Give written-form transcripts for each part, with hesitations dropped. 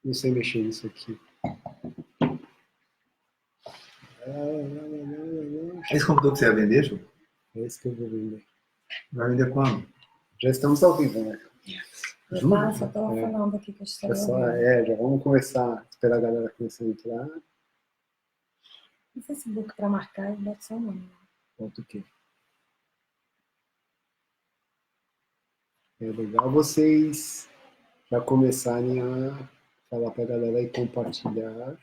Não sei mexer nisso aqui. Esse computador que você ia vender, Ju? É esse que eu vou vender. Vai vender quando? Já estamos ao vivo, né? Eu só tô falando aqui que eu estou Já vamos começar. Esperar a galera começar a entrar. No Facebook para marcar, bota só o nome. Bota o quê? É legal vocês já começarem a falar pra galera e compartilhar.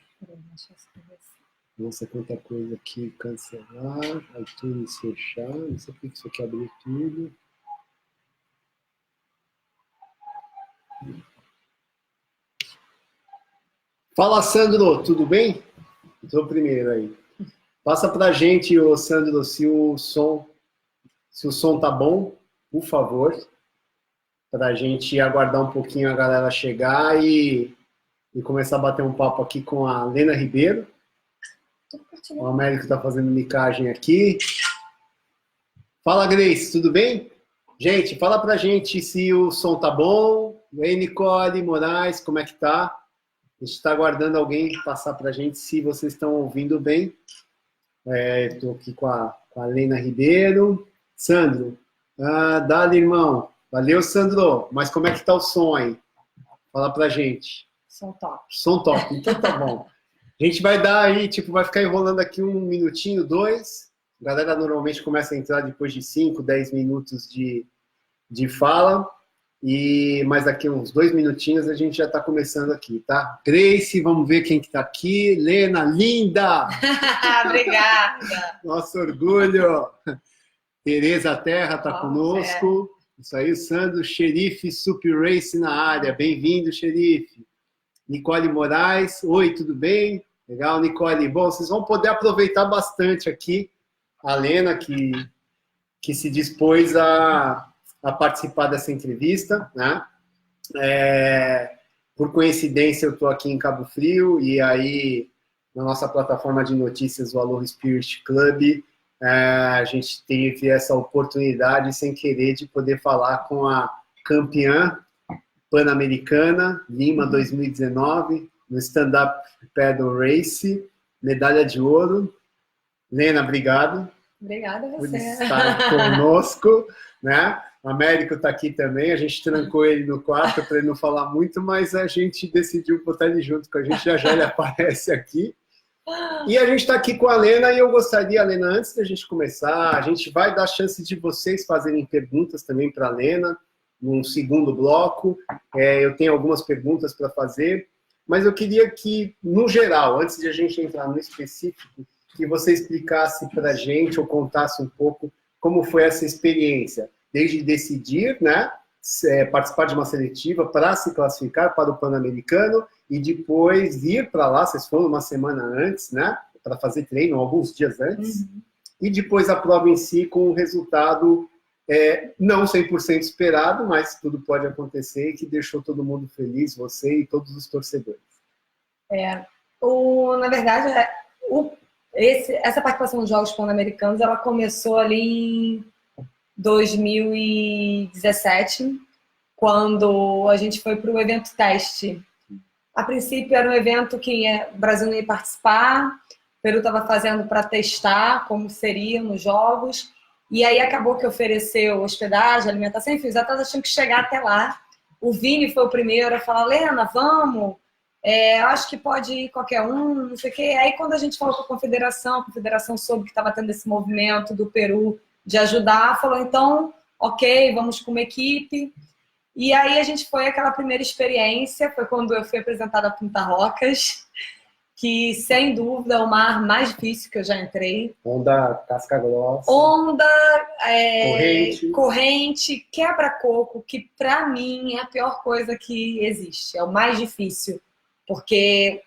Nossa, quanta coisa aqui. Cancelar, iTunes fechar. Não sei por que isso aqui abriu tudo. Fala, Sandro, tudo bem? Então, primeiro aí. Passa pra gente, ô Sandro, se o som tá bom, por favor, pra gente aguardar um pouquinho a galera chegar e começar a bater um papo aqui com a Lena Ribeiro. O Américo tá fazendo micagem aqui. Fala, Grace, tudo bem? Gente, fala pra gente se o som tá bom. Ei, Nicole Moraes, como é que tá? A gente está aguardando alguém passar para a gente se vocês estão ouvindo bem. Estou aqui com a Lena Ribeiro. Sandro, dale, irmão. Valeu, Sandro. Mas como é que tá o som aí? Fala para a gente. Som top. Som top. Então tá bom. A gente vai dar aí, vai ficar enrolando aqui 1 minutinho, 2. A galera normalmente começa a entrar depois de 5, 10 minutos de fala. Mas daqui uns 2 minutinhos a gente já está começando aqui, tá? Grace, vamos ver quem que tá aqui. Lena, linda! Obrigada! Nosso orgulho! Tereza Terra está conosco. Isso aí, o Sandro, xerife Super Race na área. Bem-vindo, xerife. Nicole Moraes, oi, tudo bem? Legal, Nicole. Bom, vocês vão poder aproveitar bastante aqui a Lena, que se dispôs a participar dessa entrevista, né? Por coincidência, eu estou aqui em Cabo Frio e aí na nossa plataforma de notícias, o Aloha Spirit Club, a gente teve essa oportunidade, sem querer, de poder falar com a campeã pan-americana, Lima 2019, no stand-up paddle race, medalha de ouro. Lena, obrigado. Obrigada a por você. estar conosco, né? O Américo está aqui também, a gente trancou ele no quarto para ele não falar muito, mas a gente decidiu botar ele junto com a gente, já ele aparece aqui. E a gente está aqui com a Lena e eu gostaria, Lena, antes da gente começar, a gente vai dar chance de vocês fazerem perguntas também para a Lena, num segundo bloco. Eu tenho algumas perguntas para fazer, mas eu queria que, no geral, antes de a gente entrar no específico, que você explicasse para a gente ou contasse um pouco como foi essa experiência, desde decidir, né, participar de uma seletiva para se classificar para o Pan-Americano e depois ir para lá, vocês foram uma semana antes, né, para fazer treino, alguns dias antes, e depois a prova em si com o resultado não 100% esperado, mas tudo pode acontecer e que deixou todo mundo feliz, você e todos os torcedores. Na verdade, essa participação nos Jogos Pan-Americanos, ela começou ali em 2017, quando a gente foi para o evento teste. A princípio era um evento que o Brasil não ia participar, o Peru estava fazendo para testar como seria nos Jogos, e aí acabou que ofereceu hospedagem, alimentação, enfim, os atletas tinham que chegar até lá. O Vini foi o primeiro a falar, Lena, vamos, acho que pode ir qualquer um, não sei o quê. Aí quando a gente falou com a Confederação soube que estava tendo esse movimento do Peru de ajudar, falou, então, ok, vamos com uma equipe. E aí a gente foi aquela primeira experiência, foi quando eu fui apresentada a Punta Rocas, que sem dúvida é o mar mais difícil que eu já entrei. Onda, casca grossa. Onda, corrente, quebra-coco, que pra mim é a pior coisa que existe, é o mais difícil. Porque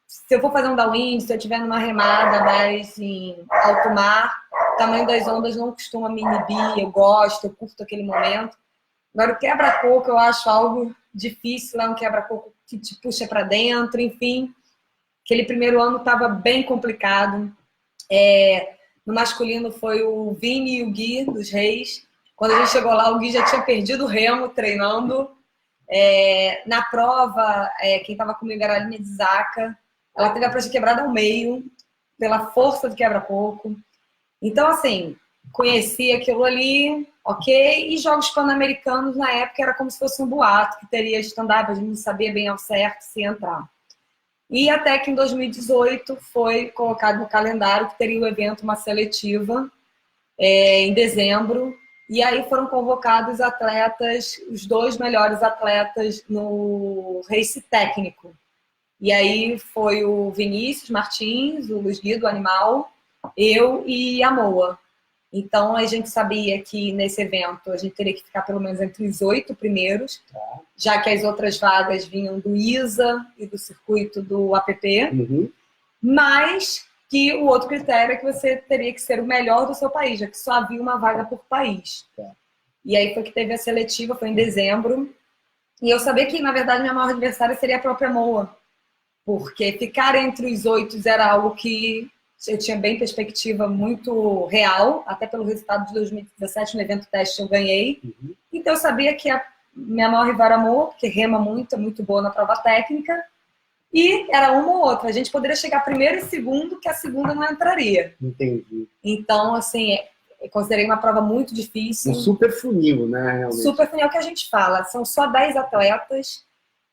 se eu for fazer um downwind, se eu estiver numa remada mais em alto mar, o tamanho das ondas não costuma me inibir, eu gosto, eu curto aquele momento. Agora, o quebra-coco eu acho algo difícil, é um quebra-coco que te puxa para dentro, enfim. Aquele primeiro ano estava bem complicado. No masculino foi o Vini e o Gui, dos Reis. Quando a gente chegou lá, o Gui já tinha perdido o remo treinando. Na prova, quem estava comigo era a Aline Dzaka. Ela teve a prancha quebrada ao meio, pela força do quebra-coco. Então, assim, conheci aquilo ali, ok? E Jogos Pan-Americanos, na época, era como se fosse um boato, que teria stand-up, a gente não sabia bem ao certo se entrar. E até que em 2018 foi colocado no calendário que teria o evento, uma seletiva, em dezembro. E aí foram convocados atletas, os 2 melhores atletas no race técnico. E aí foi o Vinícius Martins, o Luiz Guido, Animal, eu e a Moa. Então a gente sabia que nesse evento a gente teria que ficar pelo menos entre os 8 primeiros, já que as outras vagas vinham do ISA e do circuito do APP, mas que o outro critério é que você teria que ser o melhor do seu país, já que só havia uma vaga por país. E aí foi que teve a seletiva, foi em dezembro, e eu sabia que, na verdade, minha maior adversária seria a própria Moa, porque ficar entre os 8 era algo que eu tinha bem perspectiva muito real, até pelo resultado de 2017, no evento teste eu ganhei. Então eu sabia que a minha maior rival era a Moa, porque rema muito, é muito boa na prova técnica, e era uma ou outra. A gente poderia chegar primeiro e segundo, que a segunda não entraria. Entendi. Então, assim, eu considerei uma prova muito difícil. Um super funil, né? Realmente. Super funil que a gente fala. São só 10 atletas.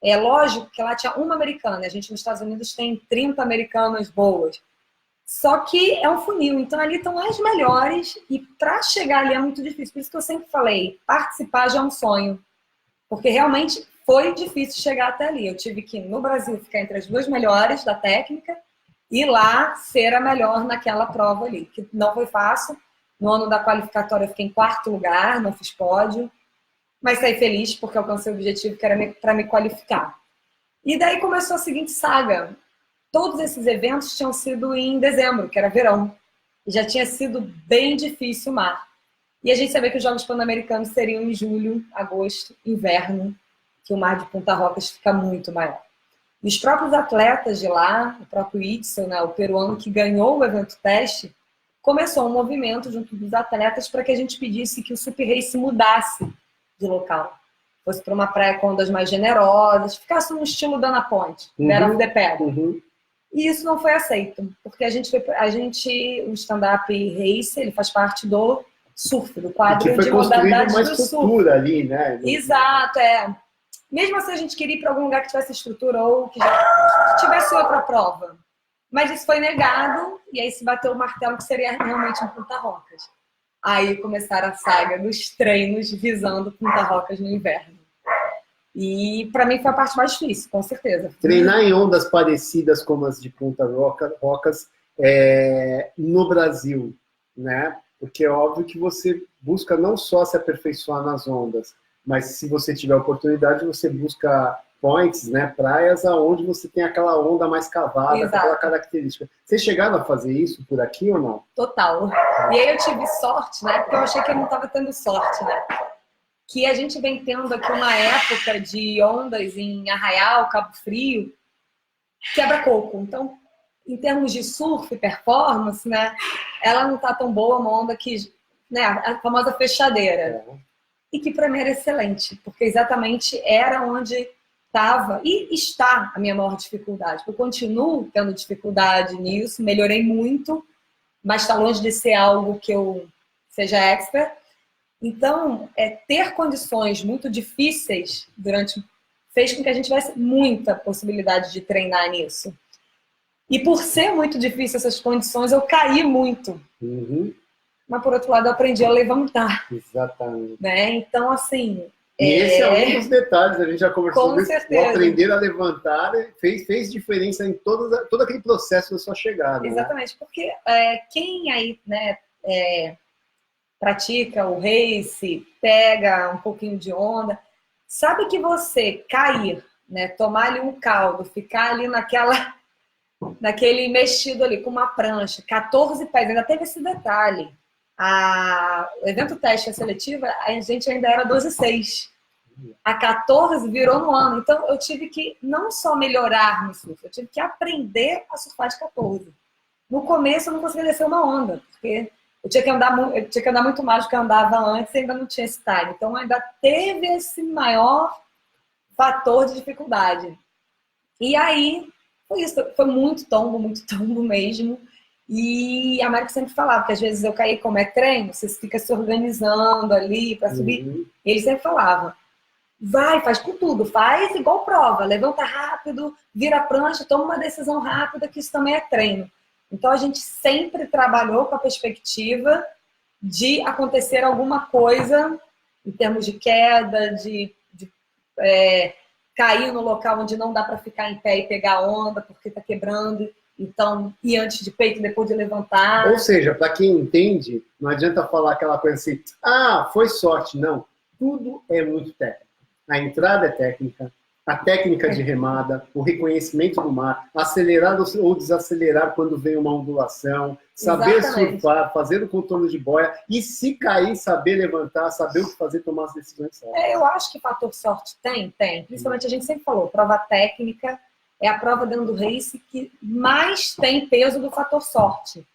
É lógico que lá tinha uma americana. A gente nos Estados Unidos tem 30 americanas boas. Só que é um funil. Então, ali estão as melhores. E para chegar ali é muito difícil. Por isso que eu sempre falei, participar já é um sonho. Porque realmente foi difícil chegar até ali. Eu tive que, no Brasil, ficar entre as 2 melhores da técnica e lá ser a melhor naquela prova ali, que não foi fácil. No ano da qualificatória eu fiquei em 4º lugar, não fiz pódio, mas saí feliz porque alcancei o objetivo que era para me qualificar. E daí começou a seguinte saga. Todos esses eventos tinham sido em dezembro, que era verão, e já tinha sido bem difícil o mar. E a gente sabia que os Jogos Pan-Americanos seriam em julho, agosto, inverno, que o mar de Punta Rocas fica muito maior. E os próprios atletas de lá, o próprio Itzel, né, o peruano que ganhou o evento teste, começou um movimento junto dos atletas para que a gente pedisse que o Super Race mudasse de local. Fosse para uma praia com ondas mais generosas, ficasse no estilo Dana Point, Battle of the Pedal. E isso não foi aceito, porque o stand-up race, ele faz parte do surf, do quadro de modalidades do surf. Ali, né? Exato, Mesmo assim, a gente queria ir para algum lugar que tivesse estrutura ou que já tivesse outra prova. Mas isso foi negado, e aí se bateu o martelo que seria realmente em Punta Rocas. Aí começaram a saga dos treinos visando Punta Rocas no inverno. E para mim foi a parte mais difícil, com certeza. Treinar em ondas parecidas como as de Punta Rocas no Brasil, né? Porque é óbvio que você busca não só se aperfeiçoar nas ondas, mas se você tiver oportunidade, você busca points, né, praias aonde você tem aquela onda mais cavada, aquela característica. Vocês chegaram a fazer isso por aqui ou não? Total. E aí eu tive sorte, né, porque eu achei que eu não estava tendo sorte, né, que a gente vem tendo aqui uma época de ondas em Arraial, Cabo Frio, quebra-coco. Então, em termos de surf, performance, né, ela não está tão boa, uma onda que, né, a famosa fechadeira. E que para mim era excelente, porque exatamente era onde estava e está a minha maior dificuldade. Eu continuo tendo dificuldade nisso, melhorei muito, mas está longe de ser algo que eu seja expert. Então, ter condições muito difíceis fez com que a gente tivesse muita possibilidade de treinar nisso. E por ser muito difícil essas condições, eu caí muito. Mas, por outro lado, eu aprendi a levantar. Exatamente. Né? Então, assim... E esse é um dos detalhes, a gente já conversou com certeza. O aprender a levantar fez diferença em todo aquele processo da sua chegada. Exatamente, né? Porque quem aí, né, pratica o race, pega um pouquinho de onda, sabe que você cair, né, tomar ali um caldo, ficar ali naquele mexido ali com uma prancha, 14 pés, ainda teve esse detalhe. O evento teste, a seletiva, a gente ainda era 12,6. A 14 virou no ano. Então, eu tive que não só melhorar no surf, eu tive que aprender a surfar de 14. No começo, eu não conseguia descer uma onda, porque eu tinha que andar muito mais do que eu andava antes e ainda não tinha esse time. Então, ainda teve esse maior fator de dificuldade. E aí, foi isso. Foi muito tombo mesmo. E a Mari sempre falava que às vezes eu caí como é treino, você fica se organizando ali para subir. E ele sempre falava, vai, faz com tudo, faz igual prova, levanta rápido, vira a prancha, toma uma decisão rápida, que isso também é treino. Então a gente sempre trabalhou com a perspectiva de acontecer alguma coisa em termos de queda, de cair no local onde não dá para ficar em pé e pegar onda porque está quebrando. Então, ir antes de peito, depois de levantar. Ou seja, para quem entende, não adianta falar aquela coisa assim, foi sorte. Não, tudo é muito técnico. A entrada é técnica, a técnica de remada, o reconhecimento do mar, acelerar ou desacelerar quando vem uma ondulação, saber surfar, fazer o contorno de boia e, se cair, saber levantar, saber o que fazer, tomar as decisões certas. Eu acho que fator sorte tem. Principalmente a gente sempre falou, prova técnica é a prova dentro do race que mais tem peso do fator sorte.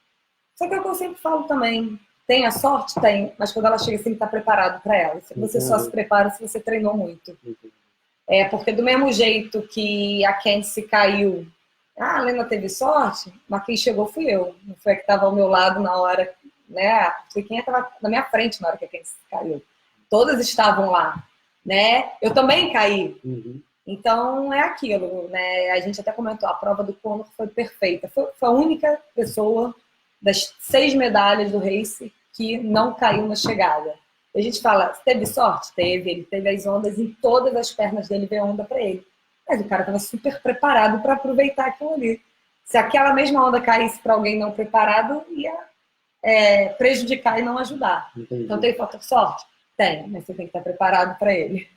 Só que é o que eu sempre falo também. Tem a sorte? Tem. Mas quando ela chega, você tem que estar preparado para ela. Você só se prepara se você treinou muito. Porque do mesmo jeito que a Candice caiu, a Lena teve sorte, mas quem chegou fui eu. Não foi a que estava ao meu lado na hora, né? Foi quem estava na minha frente na hora que a Candice caiu. Todas estavam lá, né? Eu também caí. Então, é aquilo, né? A gente até comentou, a prova do Conor foi perfeita. Foi a única pessoa das 6 medalhas do race que não caiu na chegada. E a gente fala, teve sorte? Teve. Ele teve as ondas em todas as pernas dele, veio onda para ele. Mas o cara estava super preparado para aproveitar aquilo ali. Se aquela mesma onda caísse para alguém não preparado, ia prejudicar e não ajudar. Entendi. Então, tem fator sorte? Tem, mas você tem que estar preparado para ele.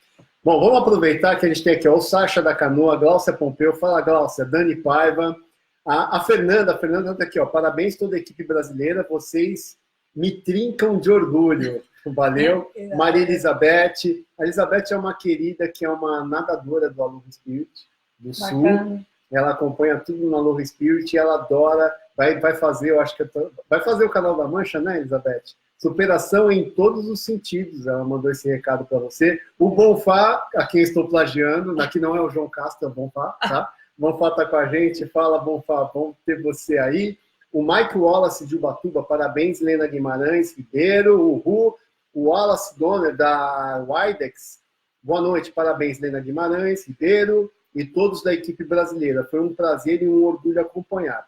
Bom, vamos aproveitar que a gente tem aqui o Sacha da Canoa, a Gláucia Pompeu, fala Gláucia, Dani Paiva, a Fernanda está aqui, parabéns toda a equipe brasileira, vocês me trincam de orgulho, valeu. Maria Elizabeth, a Elizabeth é uma querida que é uma nadadora do Aloha Spirit, do Sul, ela acompanha tudo no Aloha Spirit, ela adora, vai fazer, eu acho que vai fazer o Canal da Mancha, né, Elizabeth? Superação em todos os sentidos. Ela mandou esse recado para você. O Bonfá, a quem estou plagiando, aqui não é o João Castro, é o Bonfá, tá? Bonfá está com a gente. Fala, Bonfá, bom ter você aí. O Mike Wallace de Ubatuba, parabéns, Lena Guimarães Ribeiro. O Wallace Donner da Widex, boa noite, parabéns, Lena Guimarães Ribeiro e todos da equipe brasileira. Foi um prazer e um orgulho acompanhar.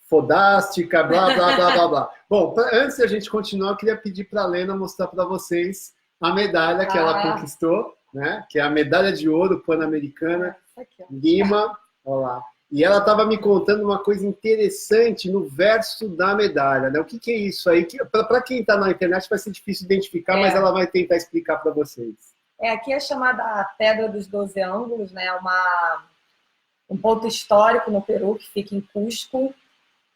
Fodástica, blá, blá, blá, blá, blá. Bom, antes de a gente continuar, eu queria pedir para a Lena mostrar para vocês a medalha que ela conquistou, né? Que é a medalha de ouro pan-americana Lima. Olha lá. E ela estava me contando uma coisa interessante no verso da medalha, né? O que é isso aí? Para quem está na internet vai ser difícil identificar, mas ela vai tentar explicar para vocês. Aqui é chamada a Pedra dos 12 Ângulos, né? Um ponto histórico no Peru que fica em Cusco.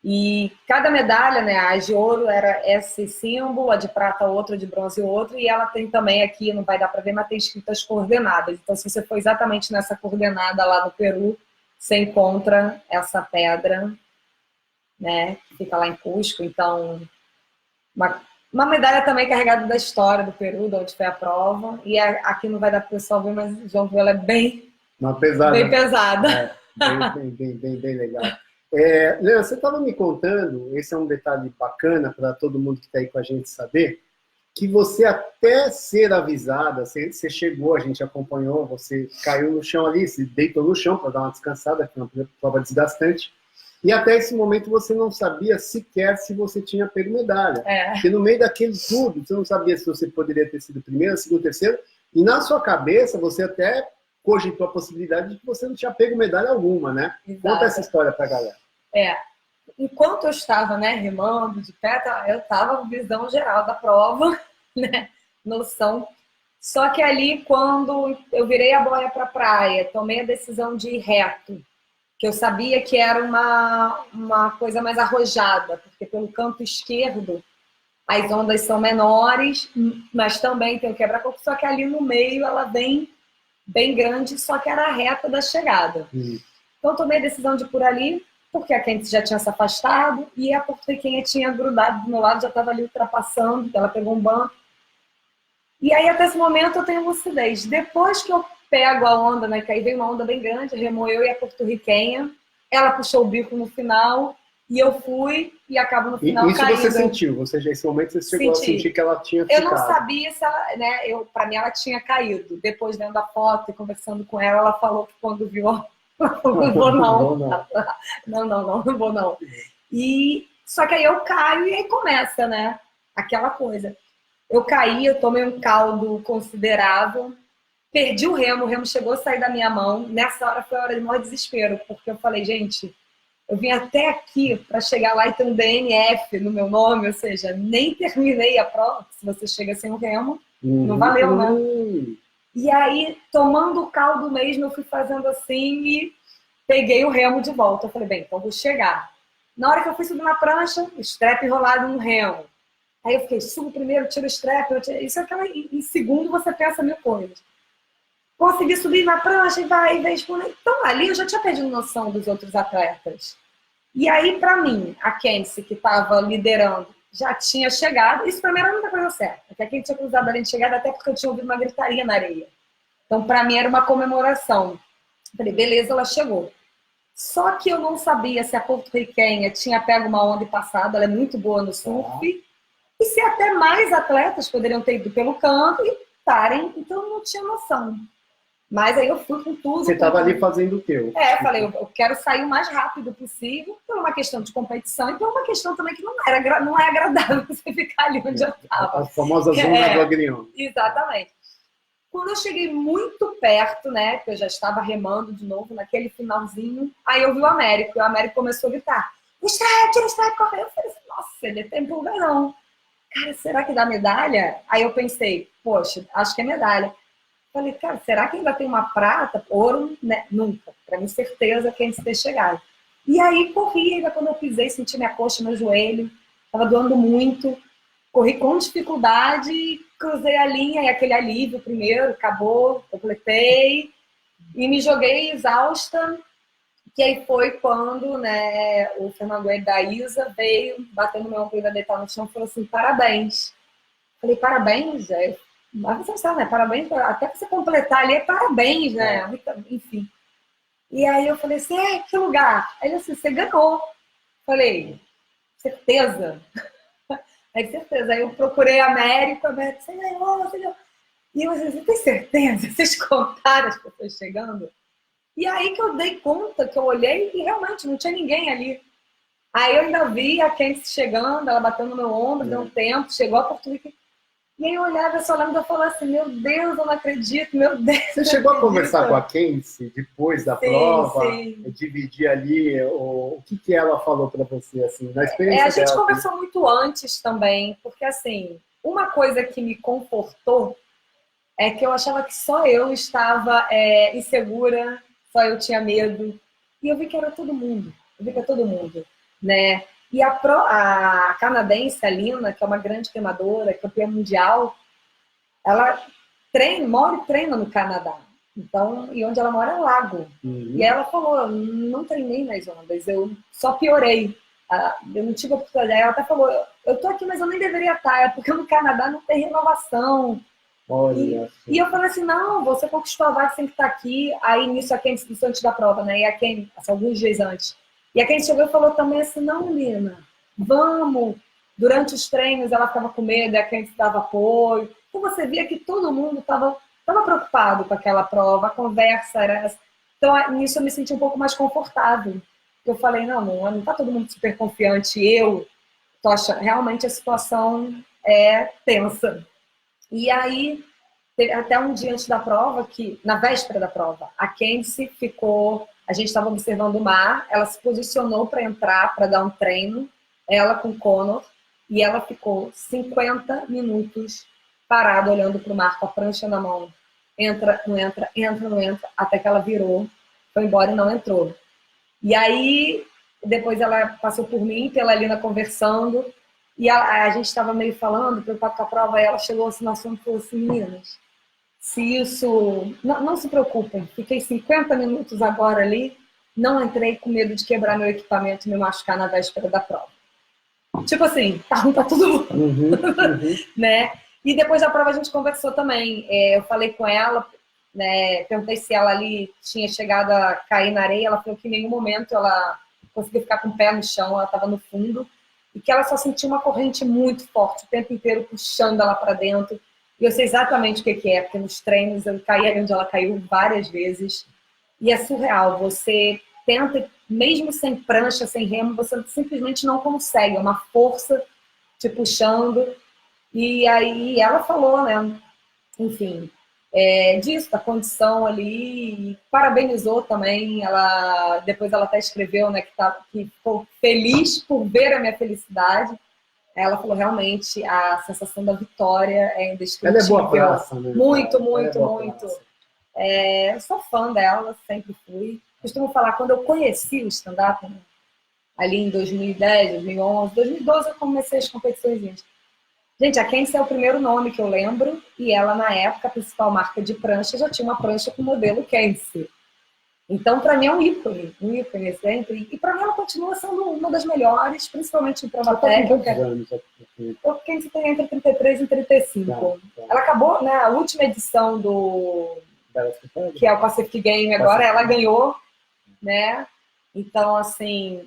E cada medalha, né, a de ouro era esse símbolo, a de prata outra, a de bronze outra, e ela tem também aqui, não vai dar para ver, mas tem escritas coordenadas. Então, se você for exatamente nessa coordenada lá no Peru, você encontra essa pedra, né, que fica lá em Cusco. Então, uma medalha também carregada da história do Peru, de onde foi a prova. E aqui não vai dar para o pessoal ver, mas o João viu, ela é bem pesada. Bem legal. Leandro, você estava me contando, esse é um detalhe bacana para todo mundo que está aí com a gente saber, que você até ser avisada, você chegou, a gente acompanhou, você caiu no chão ali, se deitou no chão para dar uma descansada, que é uma prova desgastante, e até esse momento você não sabia sequer se você tinha pego medalha. Porque no meio daquele tudo, você não sabia se você poderia ter sido primeiro, segundo, terceiro, e na sua cabeça você até cogitou a possibilidade de que você não tinha pego medalha alguma, né? Exato. Conta essa história pra galera. Enquanto eu estava, né, remando de pé, eu estava com visão geral da prova, né, noção. Só que ali, quando eu virei a boia para a praia, tomei a decisão de ir reto, que eu sabia que era uma coisa mais arrojada, porque pelo canto esquerdo as ondas são menores, mas também tem o quebra-coco, só que ali no meio ela vem bem grande, só que era a reta da chegada. Então eu tomei a decisão de ir por ali, porque a Candice já tinha se afastado e a porto-riquenha tinha grudado do meu lado, já estava ali ultrapassando, ela pegou um banco. E aí até esse momento eu tenho lucidez. Depois que eu pego a onda, né? Que aí veio uma onda bem grande, remou eu e a porto-riquenha. Ela puxou o bico no final e eu fui e acabo no final isso caindo. Você sentiu? Você já, nesse momento, você chegou a sentir que ela tinha ficado? Eu não sabia se ela, né? Pra mim, ela tinha caído. Depois, vendo a foto e conversando com ela, ela falou que quando viu, ela falou, não vou não. Não vou não. E só que aí eu caio e aí começa, né? Aquela coisa. Eu caí, eu tomei um caldo considerável, perdi o remo chegou a sair da minha mão. Nessa hora foi a hora de maior desespero, porque eu falei, gente, eu vim até aqui para chegar lá e ter um DNF no meu nome, ou seja, nem terminei a prova. Se você chega sem o remo, não valeu, né? E aí, tomando o caldo mesmo, eu fui fazendo assim e peguei o remo de volta. Eu falei, bem, então vou chegar. Na hora que eu fui subir na prancha, strap enrolado no remo. Aí eu fiquei, subo primeiro, tiro o strap. Isso é aquela... Em segundo você pensa mil coisas. Consegui subir na prancha e vai, Então, ali eu já tinha perdido noção dos outros atletas. E aí, para mim, a Kenzie, que estava liderando, já tinha chegado. Isso para mim era a única coisa certa. Até que tinha cruzado a linha de chegada, até porque eu tinha ouvido uma gritaria na areia. Então, para mim, era uma comemoração. Falei, beleza, ela chegou. Só que eu não sabia se a porto-riquenha tinha pego uma onda e passado. Ela é muito boa no surf. E se até mais atletas poderiam ter ido pelo canto e estarem. Então, eu não tinha noção. Mas aí eu fui com tudo. Você estava ali fazendo o quê? Falei, eu quero sair o mais rápido possível, por uma questão de competição e por uma questão também que não é agradável você ficar ali onde eu estava. A famosa zona do agrião. Exatamente. Quando eu cheguei muito perto, né, que eu já estava remando de novo naquele finalzinho, aí eu vi o Américo, e o Américo começou a gritar, tira o strap, corre. Eu falei assim, nossa, ele tem empolgação. Cara, será que dá medalha? Aí eu pensei, poxa, acho que é medalha. Falei, cara, será que ainda tem uma prata? Ouro? Né? Nunca. Para mim, certeza que antes de ter chegado. E aí, corri, ainda quando eu pisei, senti minha coxa, meu joelho. Tava doando muito. Corri com dificuldade, cruzei a linha e aquele alívio primeiro, acabou, completei. E me joguei exausta. Que aí foi quando, né, o Fernando da Isa veio, bateu no meu ombro, ainda deitar no chão e falou assim, parabéns. Falei, parabéns, Zé. Mas você sabe, né? Parabéns, até você completar ali, é parabéns, né? Enfim. E aí eu falei assim, que lugar? Aí ele assim, você ganhou. Falei, certeza? Aí, certeza. Aí eu procurei a América, você ganhou. E eu assim, você tem certeza? Vocês contaram as pessoas chegando? E aí que eu dei conta, que eu olhei e realmente não tinha ninguém ali. Aí eu ainda vi a Kenzie chegando, ela bateu no meu ombro, deu um tempo, chegou a portuguesa. E aí eu olhava, só lembro de falar assim, meu Deus, eu não acredito, meu Deus. Você chegou a conversar com a Kenzie depois da prova? Sim. Dividir ali, o que ela falou para você, assim, na experiência A gente dela, conversou muito antes também, porque assim, uma coisa que me confortou é que eu achava que só eu estava insegura, só eu tinha medo. E eu vi que era todo mundo, né? E a canadense, a Lina, que é uma grande remadora, campeã mundial, ela mora e treina no Canadá. Então, e onde ela mora é lago. E ela falou, não treinei nas ondas, eu só piorei. Eu não tive a oportunidade. Ela até falou, eu tô aqui, mas eu nem deveria estar, é porque no Canadá não tem renovação. E eu falei assim, não, você conquistou a vaga, você tem que estar aqui. Aí nisso a Kenzie disse antes da prova, né? E a Kenzie, alguns dias antes. E a Kenzie chegou e falou também assim, não, Lina, vamos. Durante os treinos ela ficava com medo, a Kenzie dava apoio. Então você via que todo mundo estava preocupado com aquela prova, a conversa era essa. Então nisso eu me senti um pouco mais confortável. Eu falei, não está todo mundo super confiante, eu tô achando, realmente a situação é tensa. E aí, até um dia antes da prova, na véspera da prova, a Kenzie ficou, a gente estava observando o mar, ela se posicionou para entrar, para dar um treino, ela com o Connor, e ela ficou 50 minutos parada, olhando para o mar, com a prancha na mão. Entra, não entra, até que ela virou, foi embora e não entrou. E aí, depois ela passou por mim, pela Lina conversando, e a gente estava meio falando, preocupado com a prova, aí ela chegou assim, nossa, e falou assim, meninas, se isso... Não se preocupem, fiquei 50 minutos agora ali, não entrei com medo de quebrar meu equipamento e me machucar na véspera da prova. Tipo assim, tá ruim pra todo mundo. Né? E depois da prova a gente conversou também. Eu falei com ela, né? Perguntei se ela ali tinha chegado a cair na areia, ela falou que em nenhum momento ela conseguiu ficar com o pé no chão, ela estava no fundo, e que ela só sentia uma corrente muito forte o tempo inteiro puxando ela para dentro. E eu sei exatamente o que é, porque nos treinos eu caí ali onde ela caiu várias vezes, e é surreal, você tenta, mesmo sem prancha, sem remo, você simplesmente não consegue, é uma força te puxando. E aí ela falou, né, enfim, disso, da condição ali, e parabenizou também, depois ela até escreveu, né, que ficou feliz por ver a minha felicidade. Ela falou, realmente, a sensação da vitória é indescritível. Ela é boa praça, né? Muito, muito, muito. Eu sou fã dela, sempre fui. Costumo falar, quando eu conheci o stand-up, né, ali em 2010, 2011, 2012 eu comecei as competições. Gente, a Kenzie é o primeiro nome que eu lembro, e ela, na época, a principal marca de prancha, já tinha uma prancha com o modelo Kenzie. Então, para mim, é um ícone sempre. E para mim, ela continua sendo uma das melhores, principalmente em prova técnica. O Kenzie tem entre 33 e 35. Ela acabou, né, a última edição que é o Pacific Game agora, ela ganhou, né? Então, assim,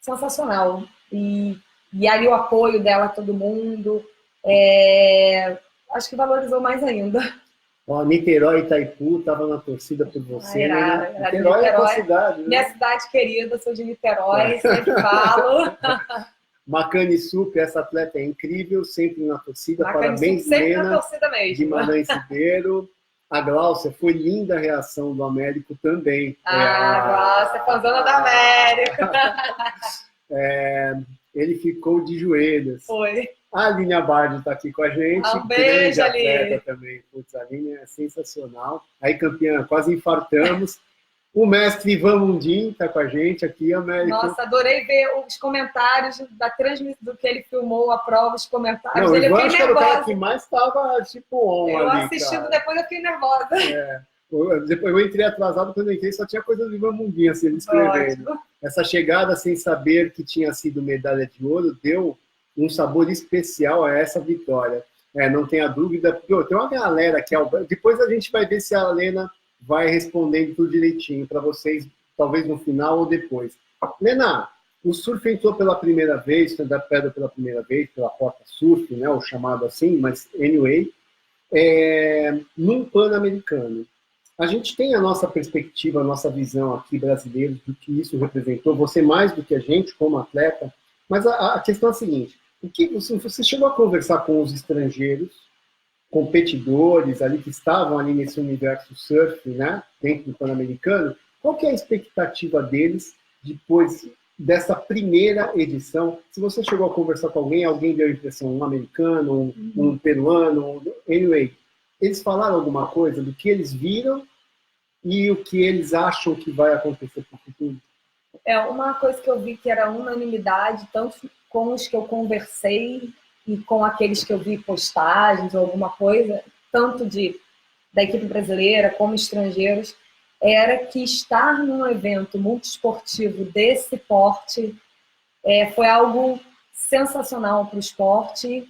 sensacional. E aí o apoio dela a todo mundo, acho que valorizou mais ainda. Ó, Niterói e Itaipu estavam na torcida por você, né? Niterói é a tua cidade, né? Minha cidade querida, sou de Niterói, sempre falo. Macane Sup, essa atleta é incrível, sempre na torcida. Macane Parabéns, Sup, sempre Lena, na torcida mesmo. Guimarães Ribeiro. A Gláucia, foi linda a reação do Américo também. Gláucia, fãzona da América. Ele ficou de joelhos. Foi. A Aline Abardi está aqui com a gente. Um beijo, atleta também. Putz, a Aline é sensacional. Aí, campeã, quase infartamos. O mestre Ivan Mundim está com a gente aqui, Américo. Nossa, adorei ver os comentários da transmissão do que ele filmou, a prova, os comentários. Não, ele eu fiquei acho que era o nervosa. cara que mais estava, tipo, on eu ali, assistindo, cara. depois eu fiquei nervosa. Depois eu entrei atrasado, quando eu entrei só tinha coisa do Ivan Mundim, assim, ele escrevendo. Ótimo. Essa chegada sem saber que tinha sido medalha de ouro deu um sabor especial a essa vitória. Não tenha dúvida. Tem uma galera que... Depois a gente vai ver se a Lena vai respondendo tudo direitinho para vocês, talvez no final ou depois. Lena, o surf entrou pela primeira vez, stand-up paddle pela primeira vez, pela porta surf, né, o chamado assim, mas anyway, num Pan-Americano. A gente tem a nossa perspectiva, a nossa visão aqui, brasileiros, do que isso representou, você mais do que a gente como atleta, mas a questão é a seguinte, você chegou a conversar com os estrangeiros, competidores ali que estavam ali nesse universo surf, né, dentro do Pan-Americano, qual que é a expectativa deles depois dessa primeira edição? Se você chegou a conversar com alguém deu a impressão, um americano, um peruano, anyway, eles falaram alguma coisa do que eles viram e o que eles acham que vai acontecer para o futuro? Uma coisa que eu vi que era unanimidade, tanto com os que eu conversei e com aqueles que eu vi postagens ou alguma coisa, tanto da equipe brasileira como estrangeiros, era que estar num evento multiesportivo desse porte foi algo sensacional para o esporte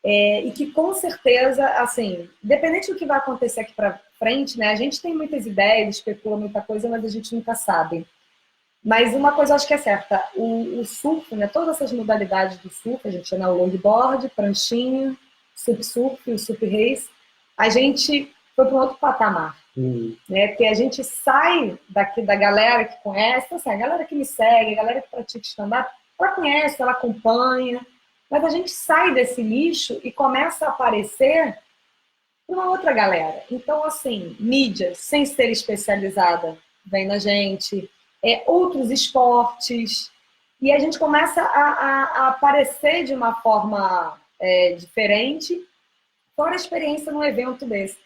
e que, com certeza, assim, independente do que vai acontecer aqui para frente, né, a gente tem muitas ideias, especula muita coisa, mas a gente nunca sabe. Mas uma coisa eu acho que é certa, o surf, né, todas essas modalidades do surf, a gente chama o longboard, pranchinha, surf, o surf race, a gente foi para um outro patamar. Né? Porque a gente sai daqui da galera que conhece, assim, a galera que me segue, a galera que pratica stand-up, ela conhece, ela acompanha, mas a gente sai desse nicho e começa a aparecer uma outra galera. Então, assim, mídia, sem ser especializada, vem na gente, outros esportes, e a gente começa a aparecer de uma forma diferente, fora a experiência num evento desse.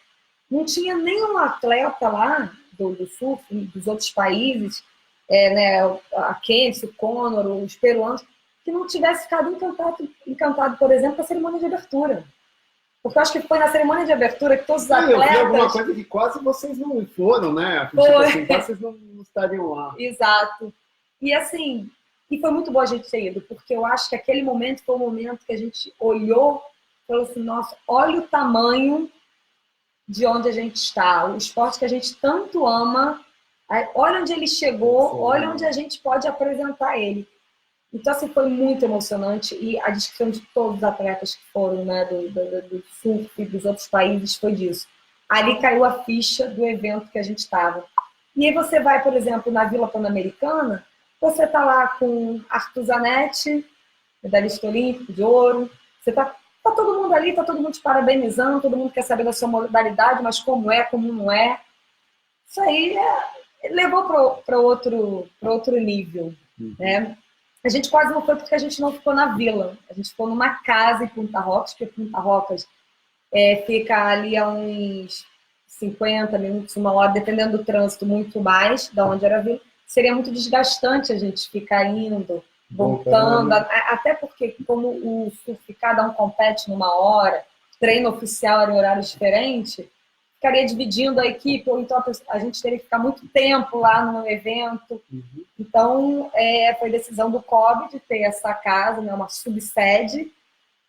Não tinha nenhum atleta lá do surf, dos outros países, né, a Kenzie, o Conor, os peruanos, que não tivesse ficado encantado, por exemplo, com a cerimônia de abertura. Porque eu acho que foi na cerimônia de abertura que todos os atletas... Eu vi alguma coisa que quase vocês não foram, né? Foi. Tipo assim, quase vocês não estariam lá. Exato. E assim, foi muito bom a gente ter ido, porque eu acho que aquele momento foi o momento que a gente olhou e falou assim, nossa, olha o tamanho de onde a gente está, o esporte que a gente tanto ama. Olha onde ele chegou, olha onde a gente pode apresentar ele. Então, assim, foi muito emocionante e a descrição de todos os atletas que foram, né, do surf e dos outros países foi disso. Ali caiu a ficha do evento que a gente estava. E aí você vai, por exemplo, na Vila Pan-Americana, você está lá com Arthur Zanetti, medalhista olímpico de ouro, você tá todo mundo ali, tá todo mundo te parabenizando, todo mundo quer saber da sua modalidade, mas como é, como não é. Isso aí levou para outro nível, né? A gente quase não foi porque a gente não ficou na vila. A gente ficou numa casa em Punta Rocas, porque Punta Rocas fica ali a uns 50 minutos, uma hora, dependendo do trânsito, muito mais, da onde era a vila. Seria muito desgastante a gente ficar indo, voltando, até porque como o surf, cada um compete numa hora, treino oficial era em horário diferente, ficaria dividindo a equipe, ou então a gente teria que ficar muito tempo lá no evento. Então, foi decisão do COB de ter essa casa, né, uma subsede,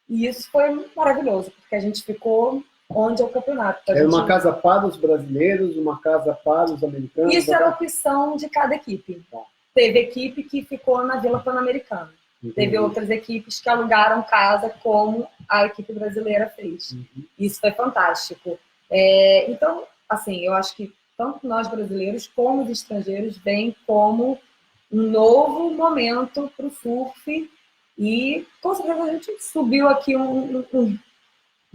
e isso foi maravilhoso, porque a gente ficou onde é o campeonato. Era uma casa para os brasileiros, uma casa para os americanos? Isso era a opção de cada equipe. Teve equipe que ficou na Vila Pan-Americana. Teve outras equipes que alugaram casa, como a equipe brasileira fez. Isso foi fantástico. Então, assim, eu acho que tanto nós brasileiros como os estrangeiros veem como um novo momento para o surf e, com certeza, a gente subiu aqui um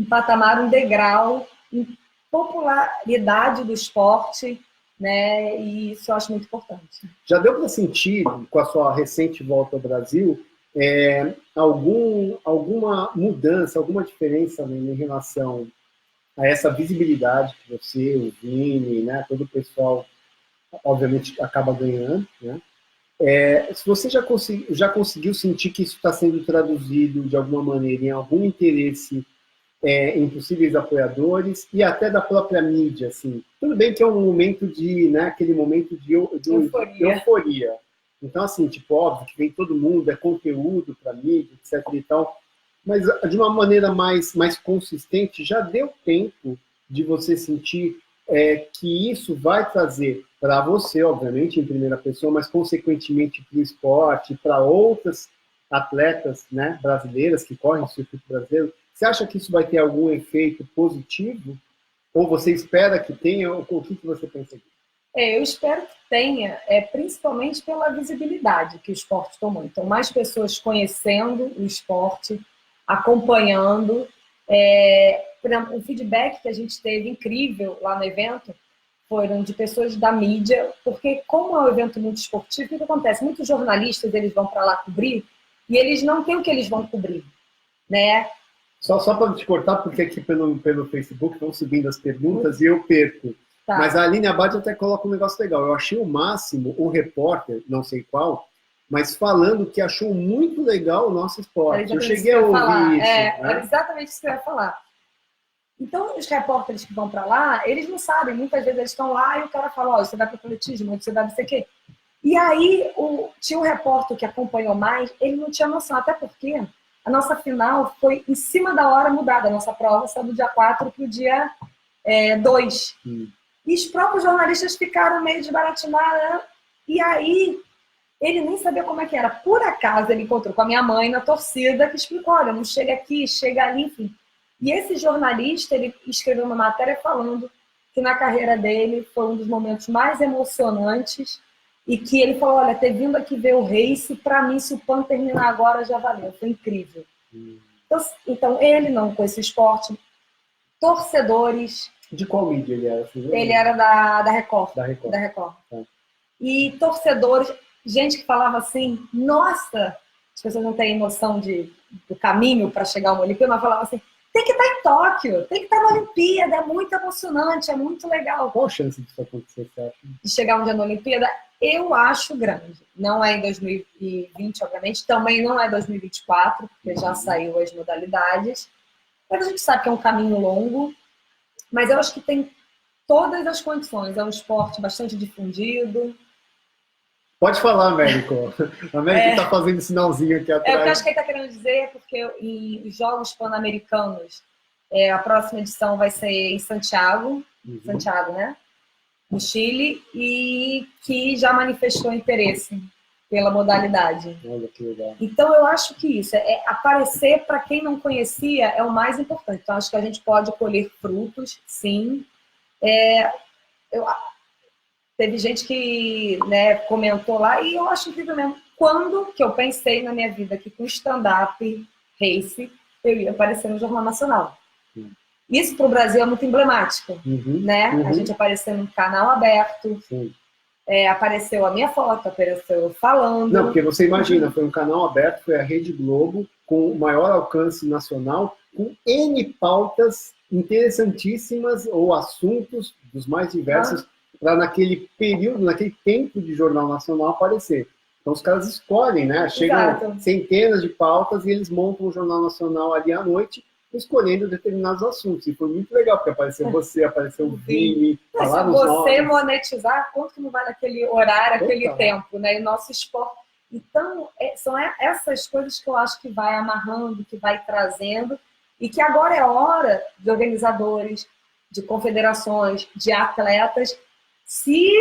patamar, um degrau em popularidade do esporte, né? E isso eu acho muito importante. Já deu para sentir, com a sua recente volta ao Brasil, alguma mudança, alguma diferença em relação a essa visibilidade que você, o Vini, né, todo o pessoal, obviamente, acaba ganhando, né? Se você já conseguiu sentir que isso está sendo traduzido de alguma maneira em algum interesse em possíveis apoiadores e até da própria mídia, assim. Tudo bem que é um momento de, né, aquele momento de euforia. Então, assim, tipo, óbvio que vem todo mundo, é conteúdo para mídia, etc e tal, mas de uma maneira mais consistente, já deu tempo de você sentir que isso vai trazer para você, obviamente, em primeira pessoa, mas consequentemente para o esporte, para outras atletas, né, brasileiras que correm o circuito brasileiro. Você acha que isso vai ter algum efeito positivo? Ou você espera que tenha? Ou o que você pensa disso? Eu espero que tenha, principalmente pela visibilidade que o esporte tomou. Então, mais pessoas conhecendo o esporte, acompanhando. Por exemplo, o feedback que a gente teve incrível lá no evento foram de pessoas da mídia, porque como é um evento muito esportivo, o que acontece? Muitos jornalistas, eles vão para lá cobrir e eles não têm o que eles vão cobrir, né? Só para te cortar, porque aqui pelo Facebook estão subindo as perguntas e eu perco. Tá. Mas a Aline Abad até coloca um negócio legal. Eu achei o máximo o repórter, não sei qual, mas falando que achou muito legal o nosso esporte. Eu cheguei a ouvir isso. Era exatamente isso que eu ia falar. Então, os repórteres que vão para lá, eles não sabem. Muitas vezes eles estão lá e o cara fala, você vai para o atletismo, você vai não sei o quê. E aí, tinha um repórter que acompanhou mais, ele não tinha noção, até porque a nossa final foi em cima da hora mudada. A nossa prova saiu do dia 4 para o dia 2. E os próprios jornalistas ficaram meio desbaratinados. Né? E aí, ele nem sabia como é que era. Por acaso, ele encontrou com a minha mãe na torcida, que explicou, olha, não chega aqui, chega ali, enfim. E esse jornalista, ele escreveu uma matéria falando que na carreira dele foi um dos momentos mais emocionantes e que ele falou, olha, ter vindo aqui ver o race, para mim, se o PAN terminar agora, já valeu. Foi incrível. Então, ele não conhecia o esporte. Torcedores... De qual mídia ele era? Ele era da Record. Da Record. E torcedores, gente que falava assim, nossa, as pessoas não têm noção do caminho para chegar a uma Olimpíada, mas falava assim, tem que estar em Tóquio, tem que estar na Olimpíada, é muito emocionante, é muito legal. Qual a chance disso acontecer, você acha? De chegar um dia na Olimpíada, eu acho grande. Não é em 2020, obviamente, também não é 2024, porque já saiu as modalidades. Mas a gente sabe que é um caminho longo, mas eu acho que tem todas as condições. É um esporte bastante difundido. Pode falar, Américo. O Américo está fazendo sinalzinho aqui atrás. O que eu acho que ele está querendo dizer é porque em Jogos Pan-Americanos A próxima edição vai ser em Santiago, Uhum. Santiago, né? No Chile, e que já manifestou interesse pela modalidade. Olha que legal. Então, eu acho que isso, aparecer para quem não conhecia é o mais importante. Então, acho que a gente pode colher frutos, sim. Teve gente que, né, comentou lá, e eu acho incrível mesmo. Quando que eu pensei na minha vida que com stand-up race eu ia aparecer no Jornal Nacional? Isso para o Brasil é muito emblemático, né? A gente apareceu num canal aberto, apareceu a minha foto, apareceu eu falando. Não, porque você imagina, foi um canal aberto, foi a Rede Globo, com o maior alcance nacional, com N pautas interessantíssimas ou assuntos dos mais diversos, para naquele período, naquele tempo de Jornal Nacional aparecer. Então os caras escolhem, né? Chegam centenas de pautas e eles montam o Jornal Nacional ali à noite, escolhendo determinados assuntos. E foi muito legal, porque apareceu você, apareceu o Vini, falaram os nomes. Se você monetizar, quanto que não vai naquele horário, aquele tempo, né? E o nosso esporte. Então, são essas coisas que eu acho que vai amarrando, que vai trazendo, e que agora é hora de organizadores, de confederações, de atletas se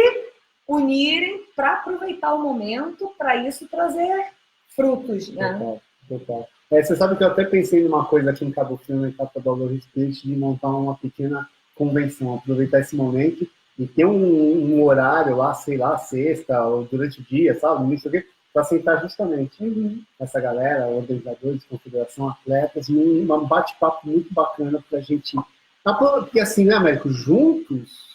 unirem para aproveitar o momento, para isso trazer frutos, né? Total. Você sabe que eu até pensei numa coisa aqui em Cabo Frio, na etapa do Alô Respeite, de montar uma pequena convenção, aproveitar esse momento e ter um horário lá, sei lá, sexta ou durante o dia, sabe, não sei o quê, para sentar justamente essa galera, organizadores, confederação, atletas, um bate-papo muito bacana para a gente. Porque assim, né, Américo, juntos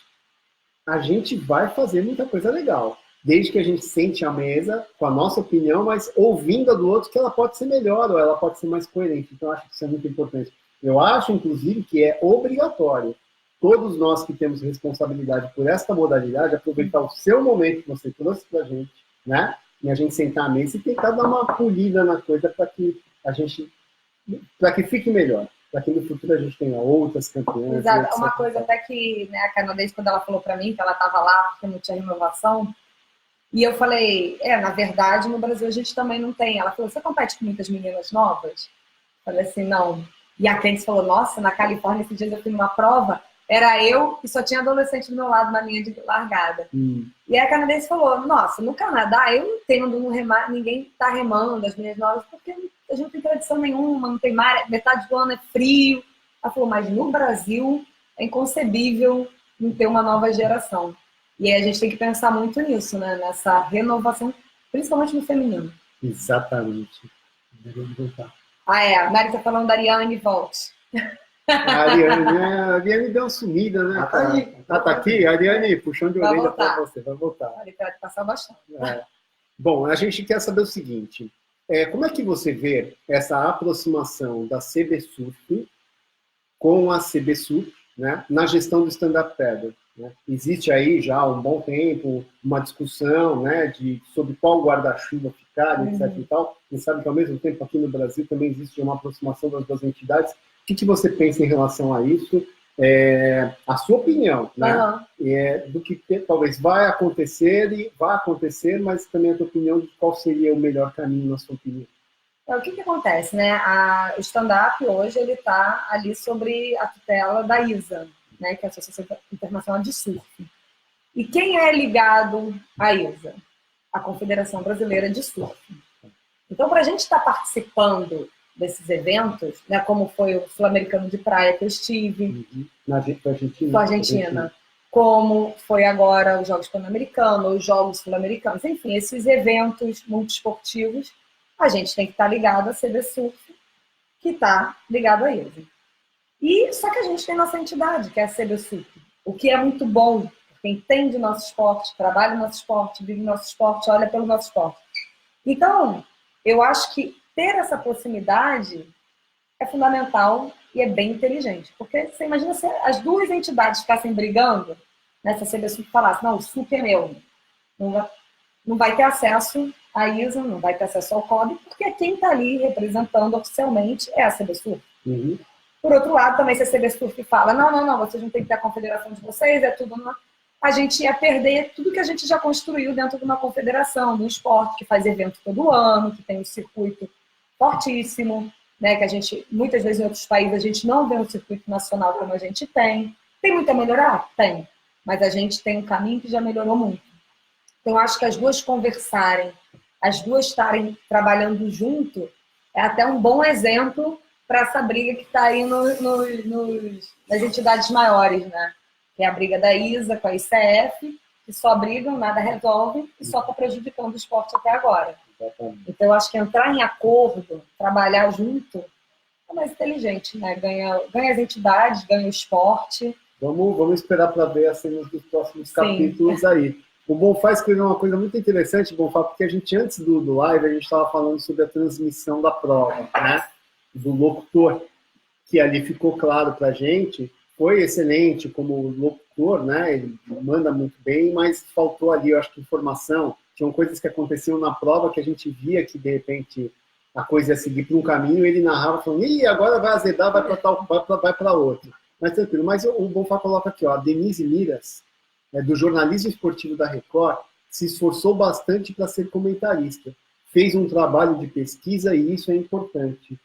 a gente vai fazer muita coisa legal. Desde que a gente sente à mesa com a nossa opinião, mas ouvindo a do outro que ela pode ser melhor ou ela pode ser mais coerente. Então, eu acho que isso é muito importante. Eu acho, inclusive, que é obrigatório todos nós que temos responsabilidade por esta modalidade aproveitar o seu momento que você trouxe para a gente, né? E a gente sentar à mesa e tentar dar uma polida na coisa para que fique melhor. Para que no futuro a gente tenha outras campeãs. Exato. Uma coisa até que, né, a canadense, quando ela falou para mim que ela estava lá porque não tinha renovação, e eu falei, na verdade, no Brasil a gente também não tem. Ela falou, você compete com muitas meninas novas? Eu falei assim, não. E a Candice falou, nossa, na Califórnia, esses dias eu fui numa prova, era eu e só tinha adolescente do meu lado na linha de largada. E a canadense falou, nossa, no Canadá eu não entendo, ninguém está remando, as meninas novas, porque a gente não tem tradição nenhuma, não tem mar, metade do ano é frio. Ela falou, mas no Brasil é inconcebível não ter uma nova geração. E aí a gente tem que pensar muito nisso, né? Nessa renovação, principalmente no feminino. Exatamente. Devemos voltar. A Mari tá falando da Ariane, volte. A Ariane deu uma sumida, né? Tá aqui? A Ariane, puxão de orelha para você, vai voltar. Vai passar bastante. Bom, a gente quer saber o seguinte, como é que você vê essa aproximação da CBSURF com a CBSURF, né, na gestão do stand-up paddle? Né? Existe aí já há um bom tempo uma discussão, né, sobre qual guarda-chuva ficar, etc. e tal. A gente sabe que ao mesmo tempo aqui no Brasil também existe uma aproximação das duas entidades. O que você pensa em relação a isso? A sua opinião, né? Do que talvez vai acontecer, mas também a tua opinião de qual seria o melhor caminho na sua opinião. O que acontece, né? O stand-up hoje ele está ali sobre a tutela da ISA, né? Que é a Associação Internacional de Surf. E quem é ligado à ISA? A Confederação Brasileira de Surf. Então, para a gente estar participando desses eventos, né, como foi o Sul-Americano de Praia que eu estive, na Argentina, como foi agora os Jogos Pan-Americanos, os Jogos Sul-Americanos, enfim, esses eventos multiesportivos, a gente tem que estar ligado à CBSURF, que está ligado a ISA. E só que a gente tem nossa entidade, que é a CBSURF, o que é muito bom, porque entende o nosso esporte, trabalha o nosso esporte, vive o nosso esporte, olha pelo nosso esporte. Então, eu acho que ter essa proximidade é fundamental e é bem inteligente. Porque você imagina se as duas entidades ficassem brigando, né, se a CBSURF falasse, não, o SUP é meu, não vai ter acesso à ISA, não vai ter acesso ao COB, porque quem está ali representando oficialmente é a CBSURF. Por outro lado, também se a CBSURF fala, não, vocês não têm que ter a confederação de vocês, é tudo... A gente ia perder tudo que a gente já construiu dentro de uma confederação, de um esporte que faz evento todo ano, que tem um circuito fortíssimo, né, que a gente, muitas vezes em outros países, a gente não vê um circuito nacional como a gente tem. Tem muito a melhorar? Tem. Mas a gente tem um caminho que já melhorou muito. Então, eu acho que as duas conversarem, as duas estarem trabalhando junto, é até um bom exemplo para essa briga que está aí nas entidades maiores, né? Que é a briga da ISA com a ICF, que só brigam, nada resolvem e só está prejudicando o esporte até agora. Então, eu acho que entrar em acordo, trabalhar junto, é mais inteligente, né? Ganha as entidades, ganha o esporte. Vamos esperar para ver as cenas dos próximos capítulos aí. O Bonfá escreveu uma coisa muito interessante, Bonfá, porque a gente, antes do live, a gente estava falando sobre a transmissão da prova, né? Do locutor, que ali ficou claro para a gente, foi excelente como locutor, né? Ele manda muito bem, mas faltou ali, eu acho que informação. Tinham coisas que aconteciam na prova que a gente via que, de repente, a coisa ia seguir para um caminho, ele narrava, falando, ih, agora vai azedar, vai para outro. Mas tranquilo. Mas o Bonfá coloca aqui, ó, a Denise Miras, do jornalismo esportivo da Record, se esforçou bastante para ser comentarista. Fez um trabalho de pesquisa e isso é importante.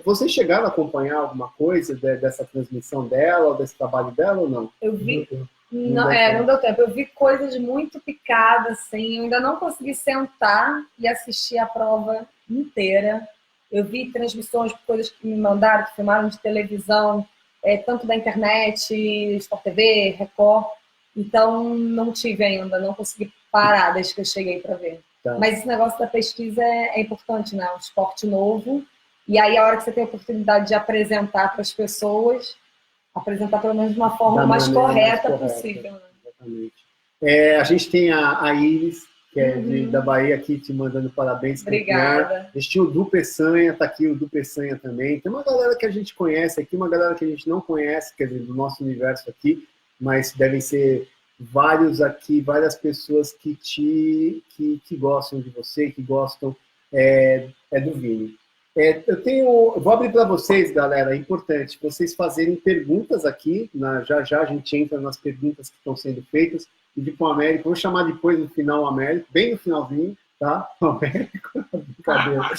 Vocês chegaram a acompanhar alguma coisa dessa transmissão dela, ou desse trabalho dela ou não? Eu vi. Não deu tempo. Eu vi coisas muito picadas, assim. Eu ainda não consegui sentar e assistir a prova inteira. Eu vi transmissões de coisas que me mandaram, que filmaram de televisão, tanto da internet, Sport TV, Record. Então, não tive ainda, não consegui parar desde que eu cheguei para ver. Tá. Mas esse negócio da pesquisa é importante, né? Um esporte novo. E aí, a hora que você tem a oportunidade de apresentar para as pessoas, apresentar pelo menos de uma forma mais correta possível. Né? Exatamente. A gente tem a Iris, que é da Bahia, aqui te mandando parabéns. Obrigada. A gente tinha o Du Peçanha, tá aqui o Du Peçanha também. Tem uma galera que a gente conhece aqui, uma galera que a gente não conhece, quer dizer, do nosso universo aqui, mas devem ser vários aqui, várias pessoas que gostam de você, que gostam do Vini. Eu vou abrir para vocês, galera, é importante, vocês fazerem perguntas aqui, já a gente entra nas perguntas que estão sendo feitas, pedir para o Américo, vou chamar depois no final o Américo, bem no finalzinho, tá? O Américo, brincadeira,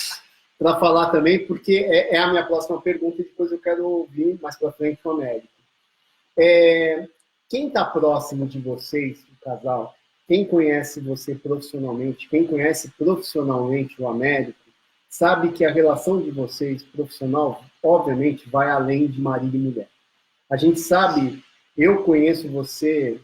para falar também, porque é a minha próxima pergunta e depois eu quero ouvir mais para frente o Américo. Quem está próximo de vocês, o casal, quem conhece você profissionalmente, quem conhece profissionalmente o Américo, sabe que a relação de vocês profissional, obviamente, vai além de marido e mulher. A gente sabe, eu conheço você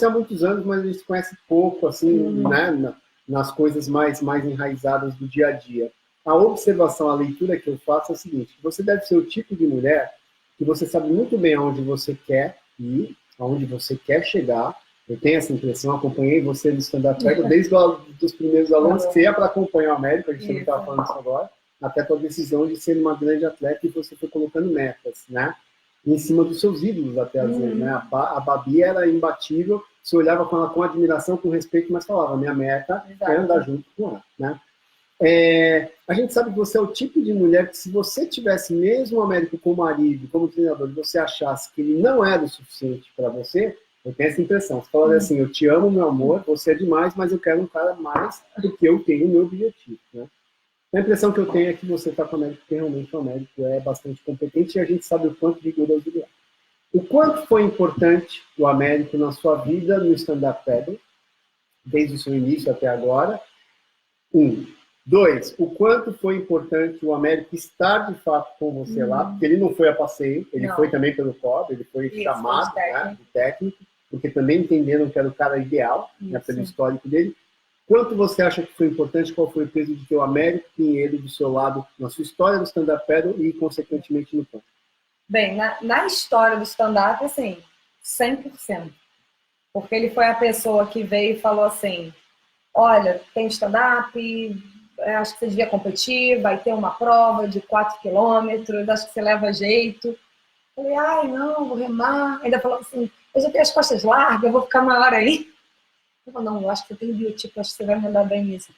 há muitos anos, mas a gente se conhece pouco, assim, né, nas coisas mais enraizadas do dia a dia. A observação, a leitura que eu faço é o seguinte, você deve ser o tipo de mulher que você sabe muito bem aonde você quer ir, aonde você quer chegar. Eu tenho essa impressão, acompanhei você no stand-up desde os primeiros alunos, que você ia para acompanhar o Américo, a gente também estava falando isso agora, até a tua decisão de ser uma grande atleta e você foi colocando metas, né? Em cima dos seus ídolos, até às vezes, né? A Babi era imbatível, você olhava com ela com admiração, com respeito, mas falava, minha meta é andar junto com ela, né? A gente sabe que você é o tipo de mulher que se você tivesse mesmo o Américo como marido, como treinador, e você achasse que ele não era o suficiente para você, eu tenho essa impressão. Você fala assim, eu te amo, meu amor, você é demais, mas eu quero um cara mais do que eu tenho o meu objetivo, né? A impressão que eu tenho é que você está com o Américo, porque realmente o Américo é bastante competente e a gente sabe o quanto rigoroso ele é. O quanto foi importante o Américo na sua vida no stand-up paddle, desde o seu início até agora? 1. 2, o quanto foi importante o Américo estar de fato com você lá, porque ele não foi a passeio, ele foi também pelo COB, ele foi chamado, né, de técnico, porque também entenderam que era o cara ideal, né, pelo histórico dele. Quanto você acha que foi importante, qual foi o peso de ter o Américo Pinheiro do seu lado, na sua história do stand-up paddle e, consequentemente, no campo? Bem, na história do stand-up, assim, 100%. Porque ele foi a pessoa que veio e falou assim, olha, tem stand-up, acho que você devia competir, vai ter uma prova de 4 quilômetros, acho que você leva jeito. Falei, ai, não, vou remar. Ainda falou assim, eu já tenho as costas largas, eu vou ficar maior aí. Eu falei, não, eu acho que você tem biotipo, acho que você vai mandar bem nisso.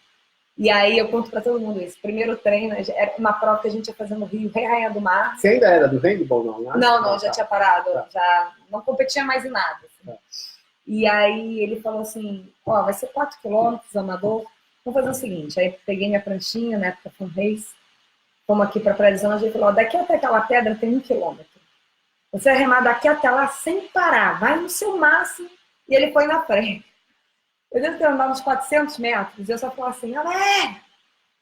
E aí eu conto pra todo mundo isso. Primeiro treino, era uma prova que a gente ia fazer no Rio, Rei Rainha do Mar. Você ainda era do handball, não? Né? Não, já tinha parado, já não competia mais em nada. Assim. E aí ele falou assim, ó, vai ser 4 quilômetros, amador. Vamos fazer o seguinte, aí peguei minha pranchinha, na época foi um race, fomos aqui para Praia dos Anjos, ele falou, daqui até aquela pedra tem 1 quilômetro. Você vai remar daqui até lá sem parar, vai no seu máximo. E ele foi na frente. Eu devo ter andado uns 400 metros, e eu só falava assim, Amé,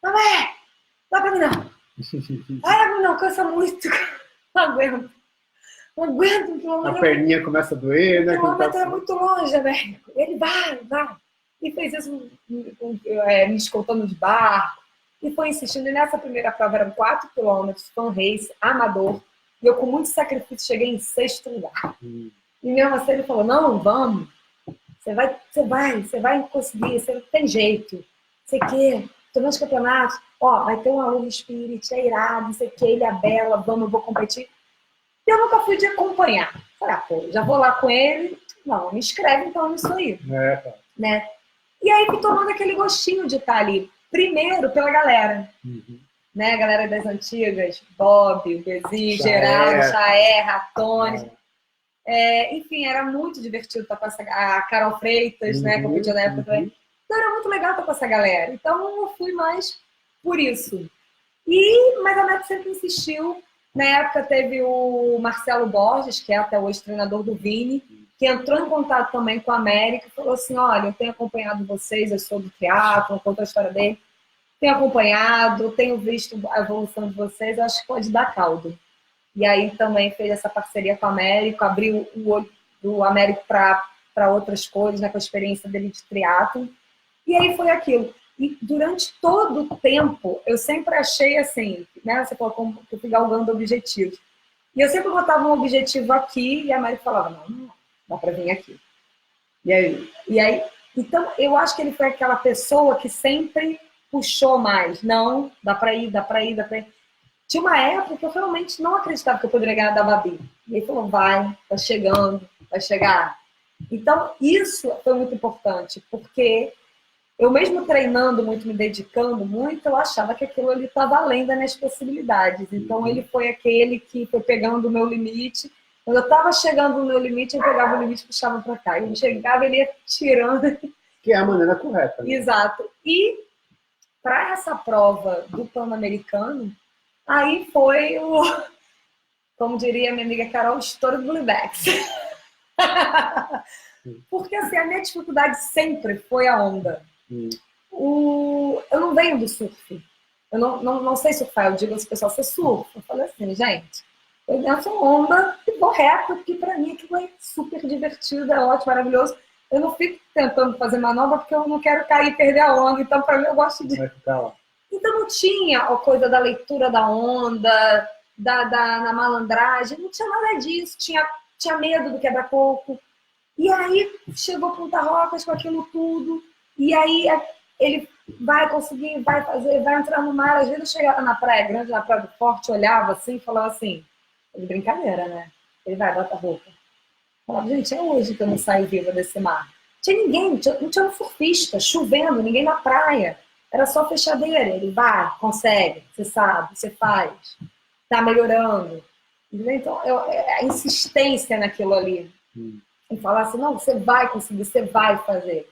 não dá pra mim não. Ai, não, cansa muito. Não aguento. Não aguento, um quilômetro. A perninha começa a doer, né? O quilômetro é muito longe, velho. Ele vai. E fez isso me escoltando de barco. E foi insistindo. E nessa primeira prova eram 4 quilômetros, fan race, amador. E eu, com muito sacrifício, cheguei em 6º lugar. E mesmo assim ele falou, não, vamos. Você vai conseguir, você não tem jeito. Você quer, tô nos campeonatos, ó, vai ter um aluno Spirit, é irado, não sei o que, ele é bela, vamos, eu vou competir. E eu nunca fui de acompanhar. Falei, pô, já vou lá com ele, não, me inscreve então nisso aí. Né? E aí fui tomando aquele gostinho de estar ali, primeiro pela galera. Né? A galera das antigas, Bob, o Bezi, Geraldo, Chaer, Ratone. Enfim, era muito divertido estar com a Carol Freitas, né, que eu podia na época também. Então era muito legal estar com essa galera. Então eu fui mais por isso. Mas a Neto sempre insistiu. Na época teve o Marcelo Borges, que é até hoje treinador do Vini, que entrou em contato também com a América e falou assim, olha, eu tenho acompanhado vocês, eu sou do teatro, contou a história dele. Tenho acompanhado, tenho visto a evolução de vocês, acho que pode dar caldo. E aí também fez essa parceria com o Américo, abriu o olho do Américo para outras coisas, né, com a experiência dele de triatlo. E aí foi aquilo. E durante todo o tempo, eu sempre achei assim, né, você falou como que eu fui galgando objetivos. E eu sempre botava um objetivo aqui e a Américo falava, não dá para vir aqui. E aí, então eu acho que ele foi aquela pessoa que sempre puxou mais. Não, dá para ir. Tinha uma época que eu realmente não acreditava que eu poderia ganhar da Babi. E ele falou, vai chegando, vai chegar. Então, isso foi muito importante, porque eu mesmo treinando muito, me dedicando muito, eu achava que aquilo ali estava além das minhas possibilidades. Então, ele foi aquele que foi pegando o meu limite. Quando eu estava chegando no meu limite, eu pegava o limite e puxava para cá. Eu chegava, ele ia tirando. Que é a maneira correta. Né? Exato. E para essa prova do Pan-Americano, aí foi como diria minha amiga Carol, o estouro do Blibex. Porque assim, a minha dificuldade sempre foi a onda. Eu não venho do surf. Eu não sei surfar. Eu digo assim, pessoal, você surfa? Eu falei assim, gente, eu danço onda e vou reto, porque pra mim aquilo é super divertido, é ótimo, maravilhoso. Eu não fico tentando fazer manobra porque eu não quero cair e perder a onda. Então, pra mim, eu gosto de... Então, não tinha a coisa da leitura da onda, na malandragem, não tinha nada disso. Tinha medo do quebra-coco. E aí, chegou Punta Rocas com aquilo tudo. E aí, ele vai conseguir, vai fazer, vai entrar no mar. Às vezes, eu chegava na Praia Grande, na Praia do Forte, olhava assim e falava assim, de brincadeira, né? Ele vai, bota a roupa. Falava, gente, é hoje que eu não saio viva desse mar. Tinha ninguém, não tinha um surfista, chovendo, ninguém na praia. Era só fechadeira. Ele vai, consegue, você sabe, você faz. Tá melhorando. Então, a insistência naquilo ali. E falar assim, não, você vai conseguir, você vai fazer.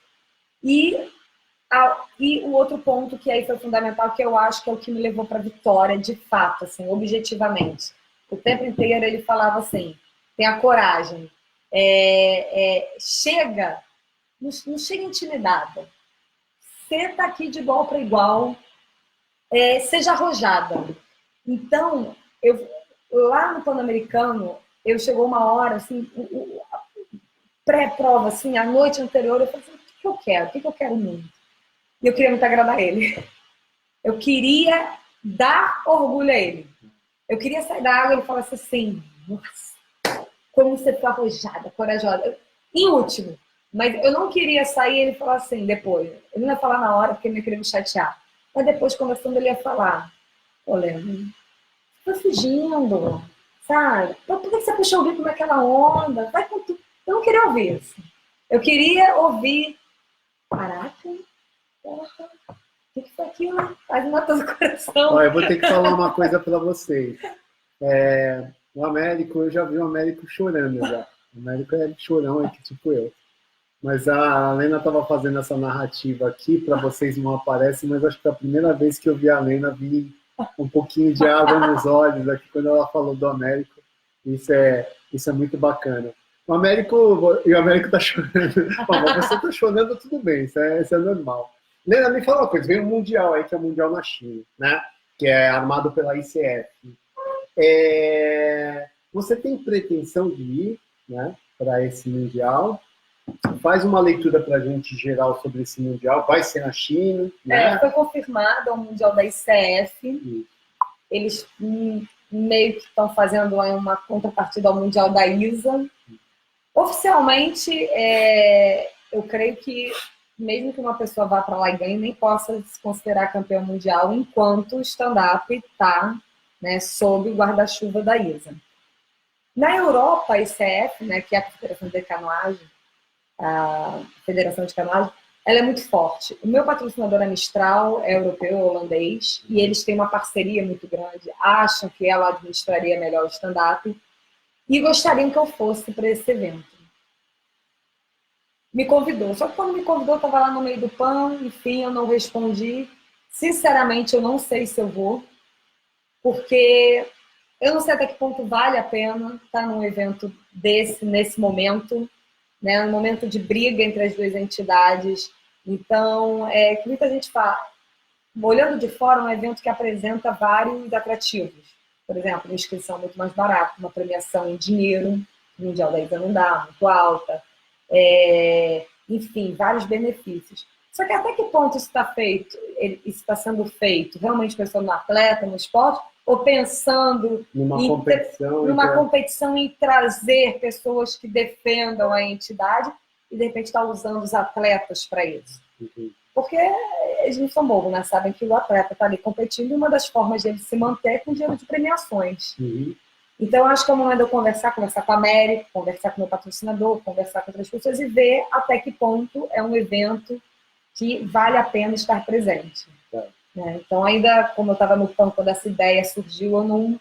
E o outro ponto que aí foi fundamental, que eu acho que é o que me levou para a vitória, de fato, assim, objetivamente. O tempo inteiro ele falava assim, tenha coragem. Não chega intimidada. Você tá aqui de igual para igual, seja arrojada. Então, lá no Pan-Americano, chegou uma hora, assim, pré-prova, assim, a noite anterior, eu falei assim, o que eu quero? O que eu quero muito? E eu queria muito agradar ele. Eu queria dar orgulho a ele. Eu queria sair da água e ele falasse assim, nossa, como você foi arrojada, corajosa. Em último, mas eu não queria sair e ele falar assim, depois. Ele não ia falar na hora, porque ele não queria me chatear. Mas depois, conversando, ele ia falar, ô, Leandro, tô fugindo, sabe? Por que você puxou o bico naquela onda? Vai com tudo. Eu não queria ouvir isso. Eu queria ouvir, caraca, porra, o que foi aquilo? Faz matar o coração. Olha, eu vou ter que falar uma coisa para vocês. O Américo, eu já vi o Américo chorando já. O Américo é chorão, tipo eu. Mas a Lena estava fazendo essa narrativa aqui, para vocês não aparecem, mas acho que é a primeira vez que eu vi a Lena vir um pouquinho de água nos olhos aqui quando ela falou do Américo. Isso é muito bacana. O Américo tá chorando. Bom, mas você tá chorando, tudo bem, isso é normal. Lena, me fala uma coisa, vem um Mundial aí, que é o Mundial na China, né? Que é armado pela ICF. Você tem pretensão de ir, né, para esse Mundial? Faz uma leitura para a gente geral sobre esse Mundial. Vai ser na China, né? Foi confirmado o Mundial da ICF. Eles meio que estão fazendo uma contrapartida ao Mundial da ISA. Oficialmente, eu creio que mesmo que uma pessoa vá para lá e ganhe, nem possa se considerar campeão mundial enquanto o stand-up está, né, sob o guarda-chuva da ISA. Na Europa, a ICF, né, que é a Federação de Canoagem, ela é muito forte. O meu patrocinador é Mistral, é europeu, é holandês, e eles têm uma parceria muito grande, acham que ela administraria melhor o stand-up e gostariam que eu fosse para esse evento. Me convidou, só que quando me convidou eu estava lá no meio do PAN, enfim, eu não respondi. Sinceramente, eu não sei se eu vou, porque eu não sei até que ponto vale a pena estar num evento desse, nesse momento, né, um momento de briga entre as duas entidades. Então, que muita gente fala, olhando de fora, é um evento que apresenta vários atrativos. Por exemplo, uma inscrição muito mais barata, uma premiação em dinheiro, o Mundial da ISA não dá, muito alta, enfim, vários benefícios. Só que até que ponto isso está feito, isso está sendo feito realmente pensando no atleta, no esporte, ou pensando numa competição em trazer pessoas que defendam a entidade e de repente estar usando os atletas para isso. Porque eles não são bobos, né? Sabem que o atleta está ali competindo e uma das formas de ele se manter é com dinheiro de premiações. Então, acho que é o momento de eu conversar com a América, conversar com o meu patrocinador, conversar com outras pessoas e ver até que ponto é um evento que vale a pena estar presente. Então, ainda, como eu estava no PAN, quando essa ideia surgiu, eu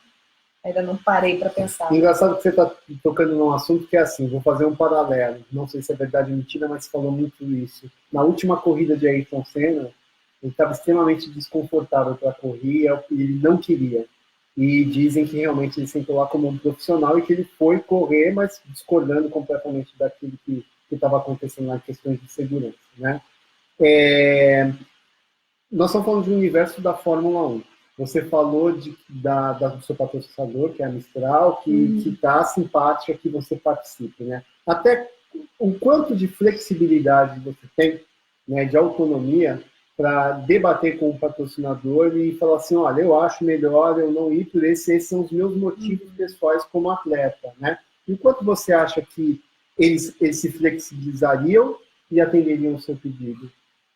ainda não parei para pensar. Engraçado que você está tocando num assunto que é assim, vou fazer um paralelo, não sei se é verdade ou mentira, mas você falou muito isso. Na última corrida de Ayrton Senna, ele estava extremamente desconfortável para correr e ele não queria. E dizem que realmente ele sentou lá como um profissional e que ele foi correr, mas discordando completamente daquilo que estava acontecendo lá em questões de segurança, né? Nós estamos falando do universo da Fórmula 1. Você falou do seu patrocinador, que é a Mistral, que está simpática que você participe, né? Até o quanto de flexibilidade você tem, né, de autonomia, para debater com o patrocinador e falar assim, olha, eu acho melhor eu não ir por esses são os meus motivos pessoais como atleta, né? Enquanto você acha que eles se flexibilizariam e atenderiam o seu pedido?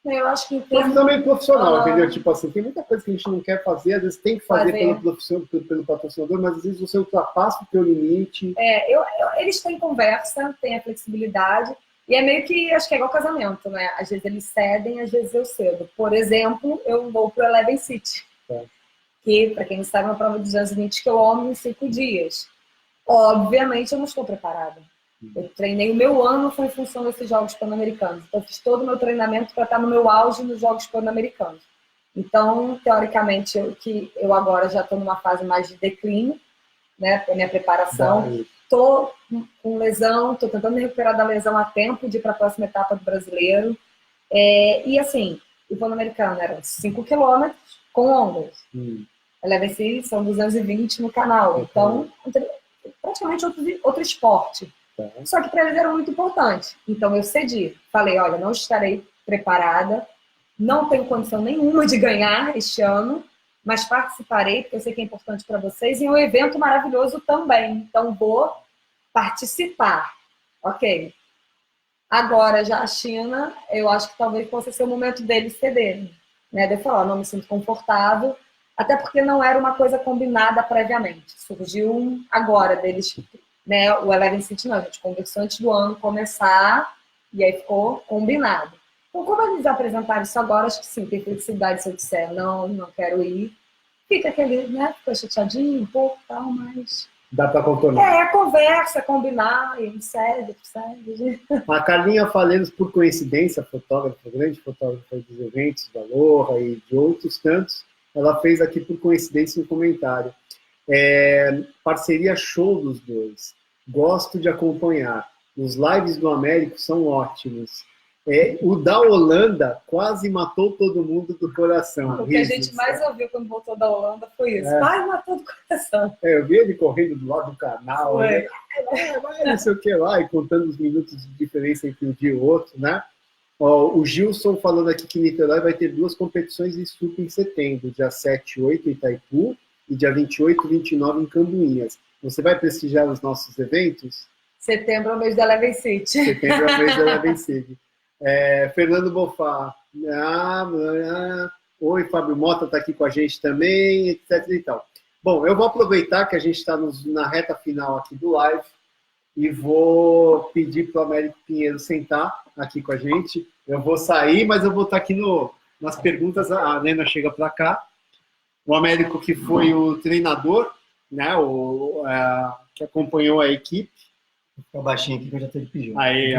Eu acho que mas também profissional, entendeu? Tipo assim, tem muita coisa que a gente não quer fazer, às vezes tem que fazer pelo patrocinador, mas às vezes você ultrapassa o teu limite. Eles têm conversa, têm a flexibilidade, e é meio que, acho que é igual casamento, né? Às vezes eles cedem, às vezes eu cedo. Por exemplo, eu vou pro Eleven City, que, para quem não sabe, é uma prova de 220 km em 5 dias. Obviamente, eu não estou preparada. Eu treinei, o meu ano foi em função desses Jogos Pan-Americanos. Então, eu fiz todo o meu treinamento para estar no meu auge nos Jogos Pan-Americanos. Então, teoricamente, eu agora já estou numa fase mais de declínio, né, para minha preparação. Estou com lesão, estou tentando me recuperar da lesão a tempo de ir para a próxima etapa do brasileiro. E assim, o Pan-Americano eram 5 km com ondas. Eleven são 220 no canal. Então, praticamente outro esporte. Só que para eles era muito importante. Então eu cedi. Falei, olha, não estarei preparada, não tenho condição nenhuma de ganhar este ano, mas participarei, porque eu sei que é importante para vocês, e um evento maravilhoso também. Então vou participar. Ok. Agora, já a China, eu acho que talvez possa ser o momento deles cederem. Né? De eu falar, não me sinto confortável, até porque não era uma coisa combinada previamente. Surgiu agora deles... Né, o Eleven City não, a gente conversou antes do ano começar e aí ficou combinado. Então, como eles apresentaram isso agora, acho que sim, tem flexibilidade se eu disser não quero ir. Fica aquele, né, fica chateadinho um pouco e tal, mas... Dá para contornar. Conversa, combinar, e segue. A Carlinha Faleiros, por coincidência, fotógrafa, grande fotógrafa dos eventos, da Loja e de outros tantos, ela fez aqui por coincidência um comentário. Parceria show dos dois. Gosto de acompanhar. Os lives do Américo são ótimos. O da Holanda quase matou todo mundo do coração. O que a gente mais ouviu quando voltou da Holanda foi isso. Quase matou do coração. Eu vi ele correndo do lado do canal. Vai, não sei o que lá, e contando os minutos de diferença entre um dia e o outro, né? O Gilson falando aqui que Niterói vai ter 2 competições de surf em setembro, dia 7 e 8 em Itaipu e dia 28 e 29 em Cambuinhas. Você vai prestigiar os nossos eventos? Setembro é o mês da Eleven City. Setembro é o mês da Eleven City. Fernando Bofá. Oi, Fábio Mota está aqui com a gente também, etc. E tal. Bom, eu vou aproveitar que a gente está na reta final aqui do live e vou pedir para o Américo Pinheiro sentar aqui com a gente. Eu vou sair, mas eu vou estar aqui nas perguntas. A Lena chega para cá. O Américo, que foi o treinador, né, que acompanhou a equipe. Vou ficar baixinho aqui que eu já estou de pijama. Aí,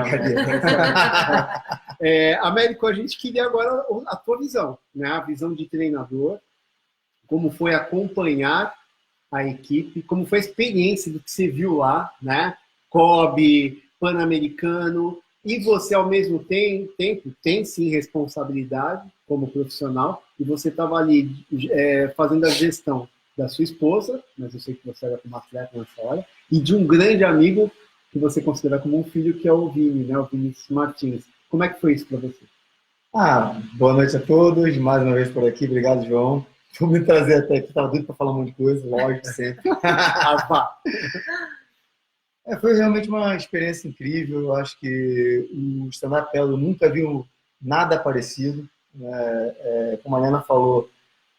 Américo, a gente queria agora a tua visão, né? A visão de treinador, como foi acompanhar a equipe, como foi a experiência do que você viu lá, né? COB, Pan-Americano, e você, ao mesmo tempo, tem sim responsabilidade como profissional, e você estava ali fazendo a gestão da sua esposa, mas eu sei que você era como atleta nessa hora, e de um grande amigo que você considera como um filho, que é o Vini, né? O Vinícius Martins. Como é que foi isso para você? Boa noite a todos, mais uma vez por aqui, obrigado, João. Vou me trazer até aqui, estava doido para falar um monte de coisa, lógico, sempre. Foi realmente uma experiência incrível, eu acho que o stand-up paddle nunca viu nada parecido. Como a Lena falou,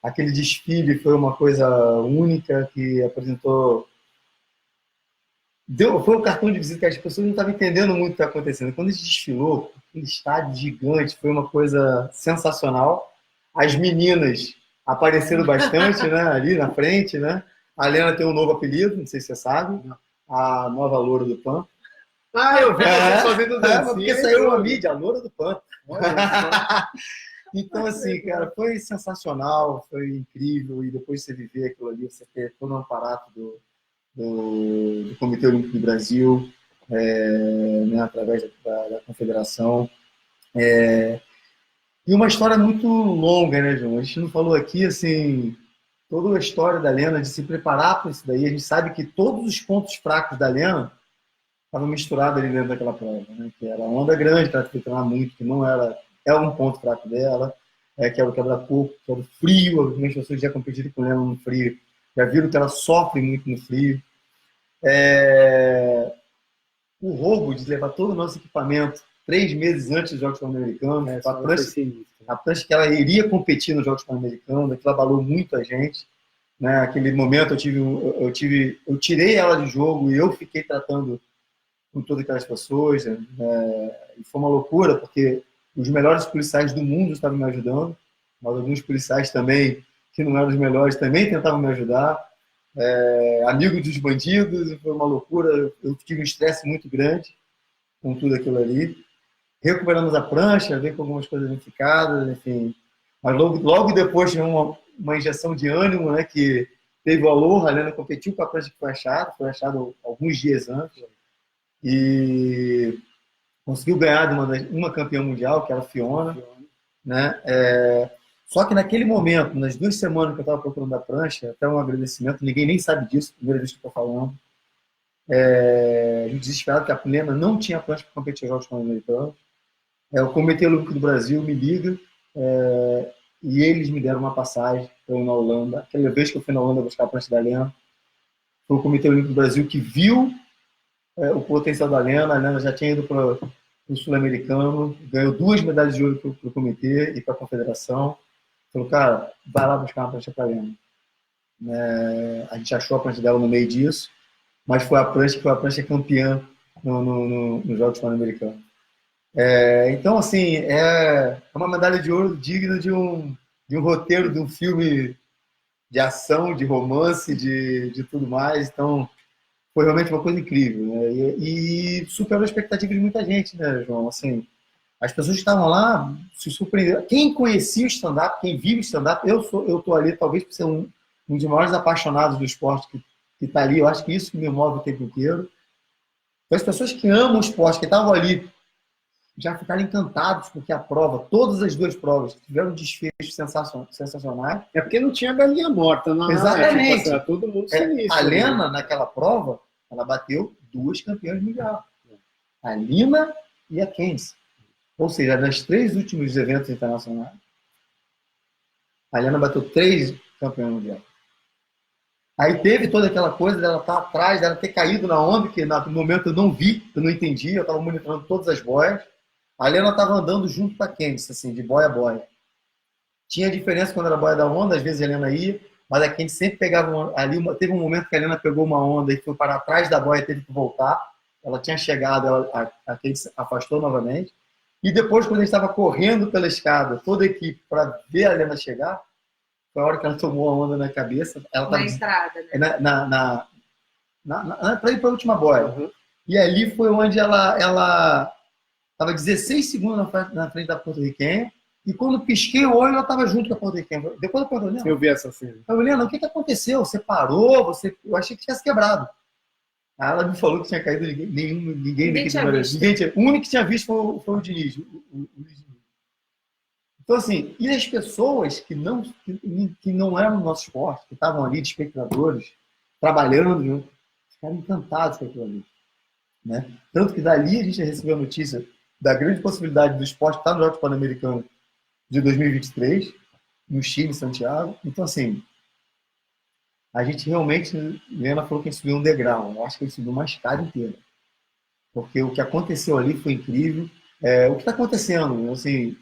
aquele desfile foi uma coisa única que apresentou... Foi um cartão de visita que as pessoas não estavam entendendo muito o que está acontecendo. Quando a gente desfilou, aquele estádio gigante, foi uma coisa sensacional. As meninas apareceram bastante, né, ali na frente, né? A Lena tem um novo apelido, não sei se você sabe, a nova loura do Pan. Eu vi você fazendo dancinha. Porque saiu uma mídia, a loura do Pan. Então, assim, cara, foi sensacional, foi incrível. E depois você viver aquilo ali, você ter todo um aparato do Comitê Olímpico do Brasil, né, através da Confederação. E uma história muito longa, né, João? A gente não falou aqui, assim, toda a história da Lena de se preparar para isso daí. A gente sabe que todos os pontos fracos da Lena estavam misturados ali dentro daquela prova, né? Que era a onda grande, que ela tinha que treinar muito, que não era um ponto fraco dela, que era o quebra-corpo, que era o frio. Algumas pessoas já competiram com Lena no frio, já viram que ela sofre muito no frio. O roubo de levar todo o nosso equipamento 3 meses antes dos Jogos Pan-Americanos, a prancha que ela iria competir nos Jogos Pan-Americanos, aquilo abalou muito a gente, né? Aquele momento eu tirei ela de jogo e eu fiquei tratando com todas aquelas pessoas, né? E foi uma loucura, porque os melhores policiais do mundo estavam me ajudando, mas alguns policiais também, que não eram os melhores, também tentavam me ajudar. Amigo dos bandidos, foi uma loucura. Eu tive um estresse muito grande com tudo aquilo ali. Recuperamos a prancha, veio com algumas coisas danificadas, enfim. Mas logo depois tinha uma injeção de ânimo, né, que teve o Aloha. A Lena competiu com a prancha que foi achado alguns dias antes, e conseguiu ganhar de uma campeã mundial, que era a Fiona, né? Só que naquele momento, nas 2 semanas que eu estava procurando a prancha, até um agradecimento, ninguém nem sabe disso, primeira vez que eu estou falando, a gente desesperado que a Lena não tinha prancha para competir nos Jogos Pan-Americanos. O Comitê Olímpico do Brasil me liga e eles me deram uma passagem para ir na Holanda. Aquela vez que eu fui na Holanda buscar a prancha da Lena, foi o Comitê Olímpico do Brasil que viu o potencial da Lena. A Lena já tinha ido para o Sul-Americano, ganhou 2 medalhas de ouro para o comitê e para a confederação. Falou, cara, vai lá buscar uma prancha para a Lena. A gente achou a prancha dela no meio disso, mas foi a prancha campeã nos Jogos Pan-Americanos. Então, assim, é uma medalha de ouro digna de um roteiro, de um filme de ação, de romance, de tudo mais. Então, foi realmente uma coisa incrível, né? E superou a expectativa de muita gente, né, João? Assim, As pessoas que estavam lá se surpreenderam. Quem conhecia o stand-up, quem vive o stand-up, eu tô ali talvez por ser um dos maiores apaixonados do esporte que está ali. Eu acho que isso que me move o tempo inteiro. Então, as pessoas que amam o esporte, que estavam ali, já ficaram encantados porque a prova, todas as 2 provas, tiveram desfechos sensacionais. É porque não tinha galinha morta. Não, exatamente. Tipo assim, todo mundo sinistro. A Lena, naquela prova, ela bateu 2 campeãs mundiais. A Lina e a Kenzie. Ou seja, nas 3 últimos eventos internacionais, a Lena bateu 3 campeões mundiais. Aí teve toda aquela coisa dela estar atrás, dela ter caído na onda, que no momento eu não vi, eu não entendi, eu estava monitorando todas as boias. A Lena estava andando junto com a Kenzie, assim, de boia a boia. Tinha diferença quando era boia da onda, às vezes a Lena ia, mas a Kenzie sempre pegava ali. Teve um momento que a Lena pegou uma onda e foi para trás da boia, teve que voltar. Ela tinha chegado, a Kenzie afastou novamente. E depois, quando a gente estava correndo pela escada, toda a equipe, para ver a Lena chegar, foi a hora que ela tomou a onda na cabeça. Ela na estrada, né? Para ir para a última boia. Uhum. E ali foi onde ela estava 16 segundos na frente da porto-riquenha, e quando pisquei o olho, ela estava junto com a porto-riquenha. Depois eu perguntei, eu vi essa cena. Eu Lena, o que aconteceu? Você parou? Eu achei que tivesse quebrado. Aí ela me falou que tinha caído ninguém tinha visto. O único que tinha visto foi o Diniz. Então, assim, e as pessoas que não eram no nosso esporte, que estavam ali de espectadores, trabalhando, ficaram encantados com aquilo ali. Né? Tanto que dali a gente recebeu a notícia da grande possibilidade do esporte estar no Jogos Pan-Americanos de 2023, no Chile, em Santiago. Então, assim, a gente realmente, Lena falou que a gente subiu um degrau. Eu acho que a gente subiu uma escada inteira. Porque o que aconteceu ali foi incrível. O que está acontecendo? Assim,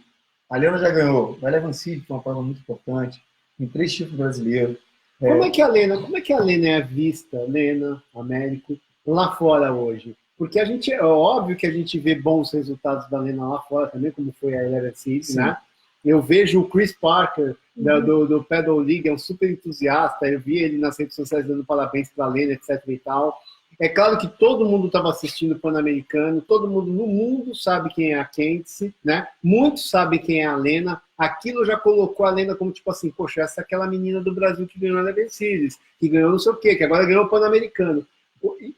a Lena já ganhou. Vai levar que foi uma prova muito importante. Em 3 títulos brasileiros. Como é que a Lena é vista, Lena, Américo, lá fora hoje? Porque é óbvio que a gente vê bons resultados da Lena lá fora também, como foi a Eleven Seed, né? Eu vejo o Chris Parker, do Pedal League, é um super entusiasta. Eu vi ele nas redes sociais dando parabéns para a Lena, etc. e tal. É claro que todo mundo estava assistindo o Pan-Americano, todo mundo no mundo sabe quem é a Kenzie, né? Muitos sabem quem é a Lena. Aquilo já colocou a Lena como tipo assim, poxa, essa é aquela menina do Brasil que ganhou a Eleven Series, que ganhou não sei o quê, que agora ganhou o Pan-Americano.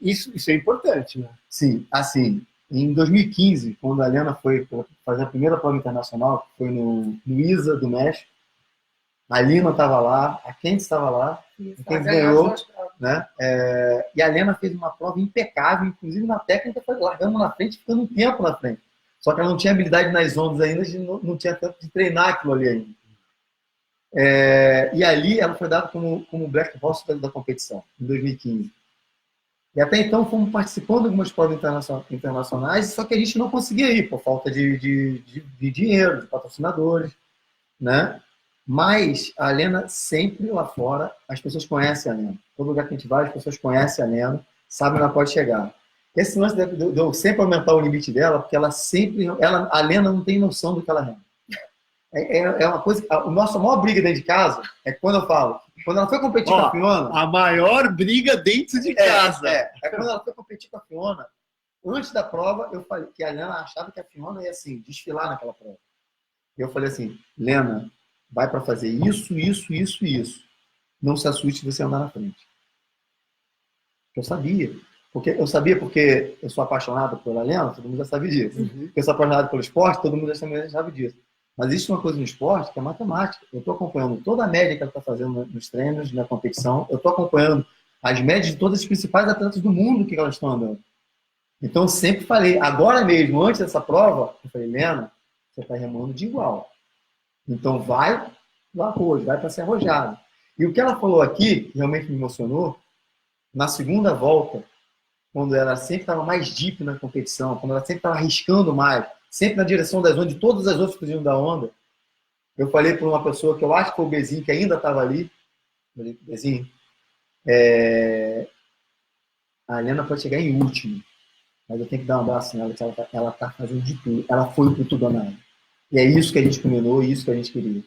Isso é importante, né? Sim, assim, em 2015, quando a Lena foi fazer a primeira prova internacional, que foi no ISA do México, a Lina estava lá, a Kenzie estava lá, quem ganhou, né? E a Lena fez uma prova impecável, inclusive na técnica, foi largando na frente, ficando um tempo na frente. Só que ela não tinha habilidade nas ondas ainda, não tinha tempo de treinar aquilo ali ainda. E ali ela foi dada como Black Horse da competição, em 2015. E até então fomos participando de algumas provas internacionais, só que a gente não conseguia ir, por falta de dinheiro, de patrocinadores, né? Mas a Lena sempre lá fora, as pessoas conhecem a Lena. Todo lugar que a gente vai, as pessoas conhecem a Lena, sabem onde ela pode chegar. Esse lance de eu sempre aumentar o limite dela, porque a Lena não tem noção do que ela é uma coisa. A nossa maior briga dentro de casa é quando eu falo. Quando ela foi competir com a Fiona. A maior briga dentro de casa. Quando ela foi competir com a Fiona, antes da prova, eu falei que a Lena achava que a Fiona ia assim, desfilar naquela prova. Eu falei assim, Lena, vai para fazer isso, isso, isso e isso. Não se assuste se você andar na frente. Eu sabia. Porque eu sou apaixonado pela Lena, todo mundo já sabe disso. Porque eu sou apaixonado pelo esporte, todo mundo já sabe disso. Mas existe uma coisa no esporte que é matemática. Eu estou acompanhando toda a média que ela está fazendo nos treinos, na competição. Eu estou acompanhando as médias de todas as principais atletas do mundo que elas estão andando. Então, eu sempre falei, agora mesmo, antes dessa prova, eu falei, Lena, você está remando de igual. Então, vai no arroz, vai para ser arrojado. E o que ela falou aqui, que realmente me emocionou, na segunda volta, quando ela sempre estava mais deep na competição, quando ela sempre estava arriscando mais, sempre na direção das ondas, de todas as outras fugindo da onda, eu falei para uma pessoa que eu acho que foi o Bezinho, que ainda estava ali, eu falei, Bezinho, a Lena pode chegar em último, mas eu tenho que dar um abraço nela, que ela está fazendo de tudo, ela foi por tudo ou nada. E é isso que a gente combinou, isso que a gente queria.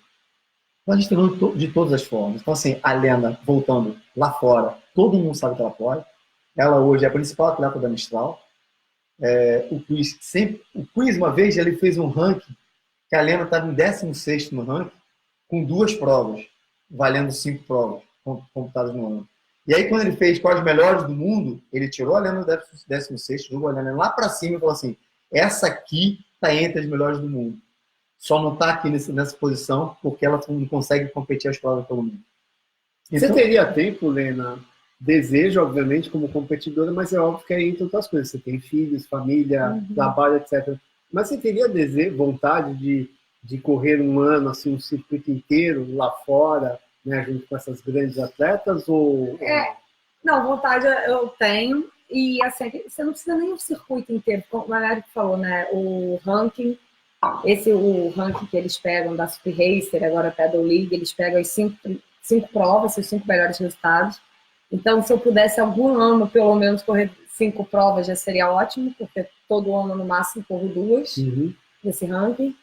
Então a gente treinou de todas as formas. Então assim, a Lena, voltando lá fora, todo mundo sabe que ela pode. Ela hoje é a principal atleta da Mistral. O quiz, uma vez, ele fez um ranking, que a Lena estava em 16º no ranking, com 2 provas, valendo 5 provas computadas no ano. E aí, quando ele fez quais os melhores do mundo, ele tirou a Lena do 16º, jogou a Lena lá para cima e falou assim, essa aqui está entre as melhores do mundo. Só não está aqui nessa posição porque ela não consegue competir as provas pelo mundo. Então, você teria tempo, Lena, desejo, obviamente, como competidora, mas é óbvio que é entre outras coisas. Você tem filhos, família, trabalho, etc. Mas você teria desejo, vontade de correr um ano, assim, um circuito inteiro lá fora, né, junto com essas grandes atletas? Não, vontade eu tenho. E assim, você não precisa nem o circuito inteiro. Como a Mary falou, né? O ranking que eles pegam da Super Racer, agora até do League, eles pegam as 5 provas, os 5 melhores resultados. Então, se eu pudesse algum ano, pelo menos, correr 5 provas, já seria ótimo, porque todo ano, no máximo, corro 2 desse ranking.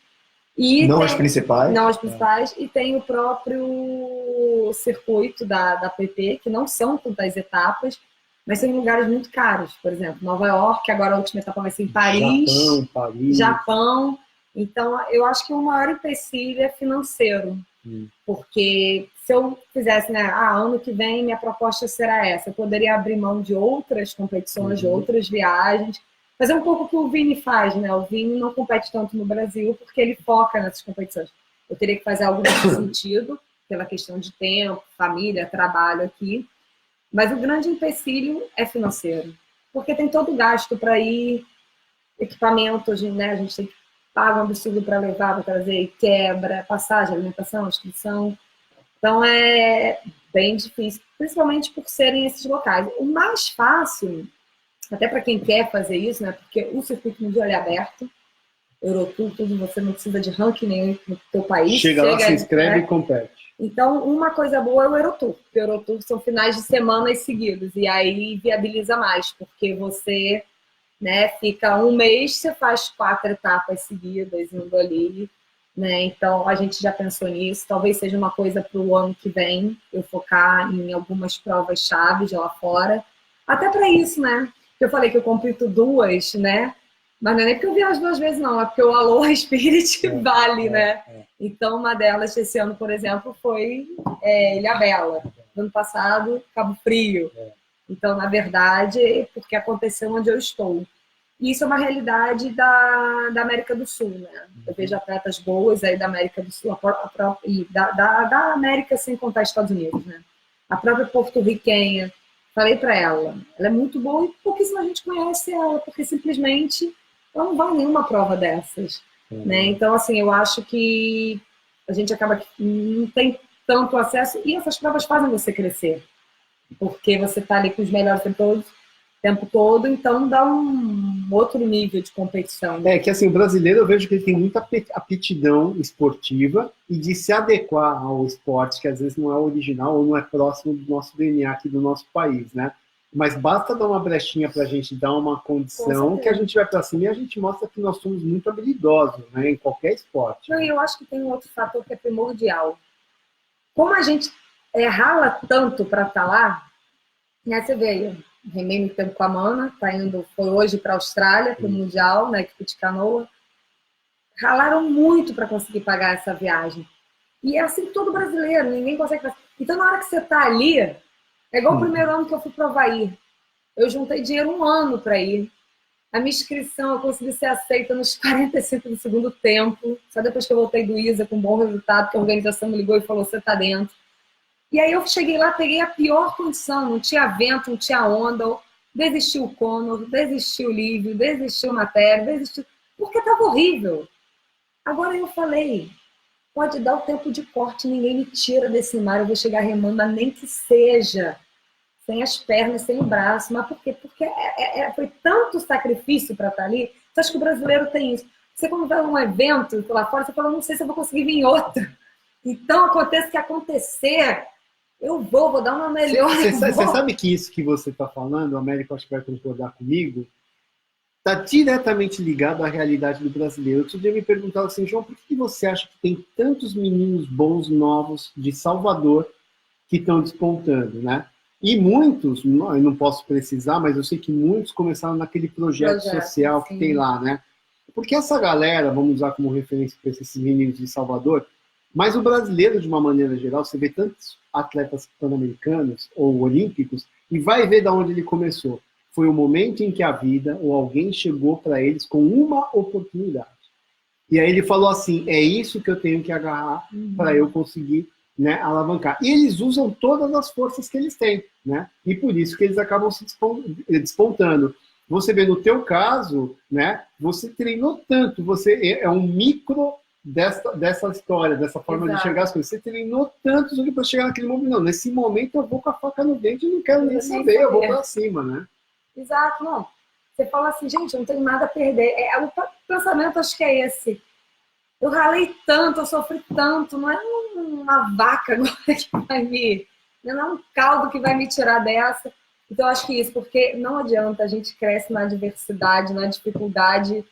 E não as principais. Não as principais. E tem o próprio circuito da PP, que não são tantas etapas, mas são em lugares muito caros. Por exemplo, Nova York, agora a última etapa vai ser em Paris. Japão. Então, eu acho que o maior empecilho é financeiro. Porque se eu fizesse, né, ano que vem minha proposta será essa, eu poderia abrir mão de outras competições, de outras viagens, mas é um pouco o que o Vini faz, né? O Vini não compete tanto no Brasil porque ele foca nessas competições. Eu teria que fazer algo nesse sentido, pela questão de tempo, família, trabalho aqui, mas o grande empecilho é financeiro, porque tem todo o gasto para ir, equipamentos, né? A gente tem que pagar um absurdo para levar, para trazer, quebra, passagem, alimentação, inscrição. Então é bem difícil, principalmente por serem esses locais. O mais fácil, até para quem quer fazer isso, né? Porque o circuito mundial é aberto, Eurotour, tudo, você não precisa de ranking nenhum no teu país. Chega lá, se inscreve e compete. Então, uma coisa boa é o Eurotour, porque o Eurotour são finais de semana seguidos, e aí viabiliza mais, porque você, né, fica um mês, você faz 4 etapas seguidas, indo ali, né? Então, a gente já pensou nisso. Talvez seja uma coisa para o ano que vem, eu focar em algumas provas-chave de lá fora. Até para isso, né? Eu falei que eu compito 2, né? Mas não é nem porque eu viajo 2 vezes, não. É porque o Aloha Spirit vale, né? Então, uma delas, esse ano, por exemplo, foi Ilhabela. No ano passado, Cabo Frio. Então, na verdade, porque aconteceu onde eu estou. E isso é uma realidade da América do Sul, né? Eu vejo atletas boas aí da América do Sul, e da América sem contar Estados Unidos, né? A própria porto-riquenha, falei para ela é muito boa e pouquíssima gente conhece ela, porque simplesmente ela não vai em nenhuma prova dessas, né? Então, assim, eu acho que a gente acaba que não tem tanto acesso e essas provas fazem você crescer, porque você está ali com os melhores o tempo todo, então dá um outro nível de competição. É que assim, o brasileiro eu vejo que ele tem muita aptidão esportiva e de se adequar ao esporte, que às vezes não é original ou não é próximo do nosso DNA aqui do nosso país, né? Mas basta dar uma brechinha para a gente dar uma condição que a gente vai para cima e a gente mostra que nós somos muito habilidosos, né? Em qualquer esporte. Não, eu acho que tem um outro fator que é primordial. Como a gente rala tanto para estar lá, né? Você vê, remei muito tempo com a Mana, foi hoje para a Austrália, para o Mundial, na equipe de canoa. Ralaram muito para conseguir pagar essa viagem. E é assim todo brasileiro, ninguém consegue fazer. Então, na hora que você está ali, é igual o primeiro ano que eu fui para o Havaí. Eu juntei dinheiro 1 ano para ir. A minha inscrição, eu consegui ser aceita nos 45 do segundo tempo. Só depois que eu voltei do ISA com bom resultado, que a organização me ligou e falou, você está dentro. E aí eu cheguei lá, peguei a pior condição, não tinha vento, não tinha onda, desistiu o Conor, desistiu o Lívio, desistiu o Matéria, desistiu... Porque estava horrível. Agora eu falei, pode dar o tempo de corte, ninguém me tira desse mar, eu vou chegar remando, nem que seja, sem as pernas, sem o braço. Mas por quê? Porque foi tanto sacrifício para estar ali. Então acho que o brasileiro tem isso. Você quando vai num evento lá fora, você fala, não sei se eu vou conseguir vir em outro. Então acontece que acontecer... Eu vou dar uma melhor. Você sabe que isso que você está falando, o Américo acho que vai concordar comigo, está diretamente ligado à realidade do brasileiro. Outro dia me perguntaram assim, João, por que você acha que tem tantos meninos bons, novos, de Salvador, que estão despontando, né? E muitos, eu não posso precisar, mas eu sei que muitos começaram naquele projeto social que tem lá, né? Porque essa galera, vamos usar como referência para esses meninos de Salvador, mas o brasileiro, de uma maneira geral, você vê tantos atletas pan-americanos ou olímpicos e vai ver de onde ele começou. Foi o momento em que a vida ou alguém chegou para eles com uma oportunidade. E aí ele falou assim, é isso que eu tenho que agarrar para eu conseguir, né, alavancar. E eles usam todas as forças que eles têm, né? E por isso que eles acabam se despontando. Você vê no teu caso, né? Você treinou tanto, você é um micro dessa história, dessa forma de enxergar as coisas. Você treinou tanto para chegar naquele momento. Não, nesse momento eu vou com a faca no dente e não quero nem saber, eu vou para cima, né? Exato, não. Você fala assim, gente, eu não tenho nada a perder. O pensamento acho que é esse. Eu ralei tanto, eu sofri tanto, não é uma vaca agora que vai me... Não é um caldo que vai me tirar dessa. Então, eu acho que isso, porque não adianta, a gente cresce na adversidade, na dificuldade,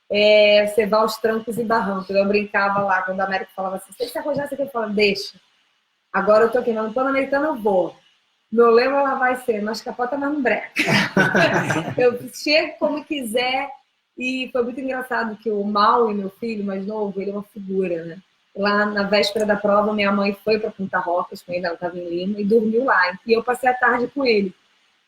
você vai aos trancos e barrancos. Eu brincava lá, quando a América falava assim, você tem que arrojar isso aqui, eu falava, deixa. Agora eu tô aqui, no Pan-Americano eu vou. Meu lema ela vai ser, mas capota, mas não breca. Eu chego como quiser. E foi muito engraçado que o Maui, meu filho mais novo, ele é uma figura, né? Lá na véspera da prova, minha mãe foi para Punta Rocas com ele, ela estava em Lima, e dormiu lá. E eu passei a tarde com ele.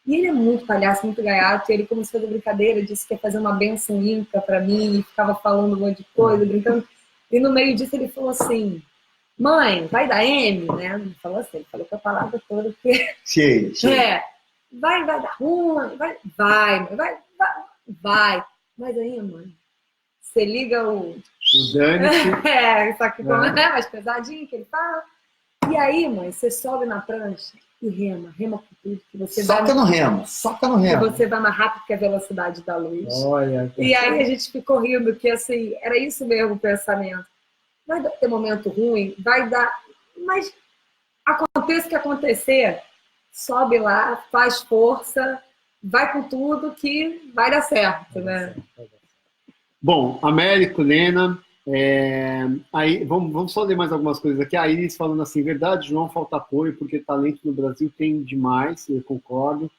E ele é muito palhaço, muito gaiato, e ele começou a fazer brincadeira, disse que ia fazer uma benção inca para mim, e ficava falando um monte de coisa, brincando. E no meio disso ele falou assim, mãe, vai dar M, né? Ele falou assim, ele falou com a palavra toda, porque... Cheio. Vai dar ruim, vai. Mas aí, mãe, você liga o dane-se. Isso aqui como é mais pesadinho que ele fala. E aí, mãe, você sobe na prancha e rema com tudo. Que você soca no remo. Que você vai mais rápido que a velocidade da luz. Olha, e aí a gente ficou rindo, que assim, era isso mesmo o pensamento. Vai ter momento ruim, vai dar... Mas aconteça o que acontecer, sobe lá, faz força... Vai com tudo que vai dar certo, né? Bom, Américo, Lena, aí vamos só ler mais algumas coisas aqui. A Iris falando assim, verdade, João, falta apoio, porque talento no Brasil tem demais, eu concordo.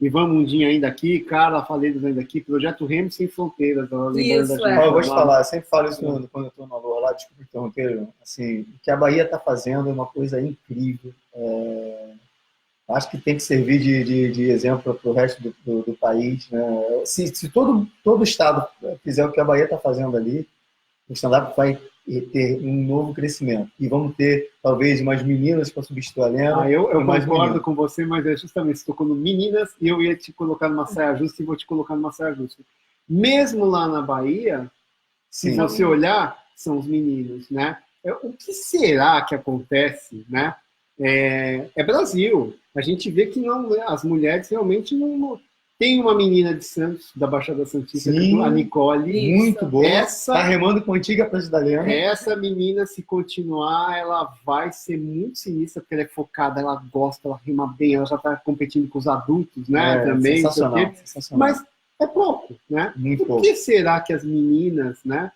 Ivan Mundinho ainda aqui, Carla Faleiros ainda aqui, Projeto Remo Sem Fronteiras. Isso, eu vou te falar, eu sempre falo isso quando eu estou na Lua lá, desculpa interromper, assim, o que a Bahia está fazendo é uma coisa incrível. Acho que tem que servir de exemplo para o resto do país, né? Se todo estado fizer o que a Bahia está fazendo ali, o stand-up vai ter um novo crescimento. E vamos ter, talvez, umas meninas para substituir a Lena. Eu concordo com você, mas é justamente, você tocou no meninas e eu ia te colocar numa saia justa e vou te colocar numa saia justa. Mesmo lá na Bahia, se você olhar, são os meninos, né? O que será que acontece, né? Brasil. A gente vê que não, as mulheres realmente não... Tem uma menina de Santos, da Baixada Santista, a Nicole. Muito boa. Está remando com a antiga brasileira. Essa menina, se continuar, ela vai ser muito sinistra, porque ela é focada, ela gosta, ela rima bem, ela já está competindo com os adultos, né? Também. Sensacional. Mas é pouco, né? Por que será que as meninas, né?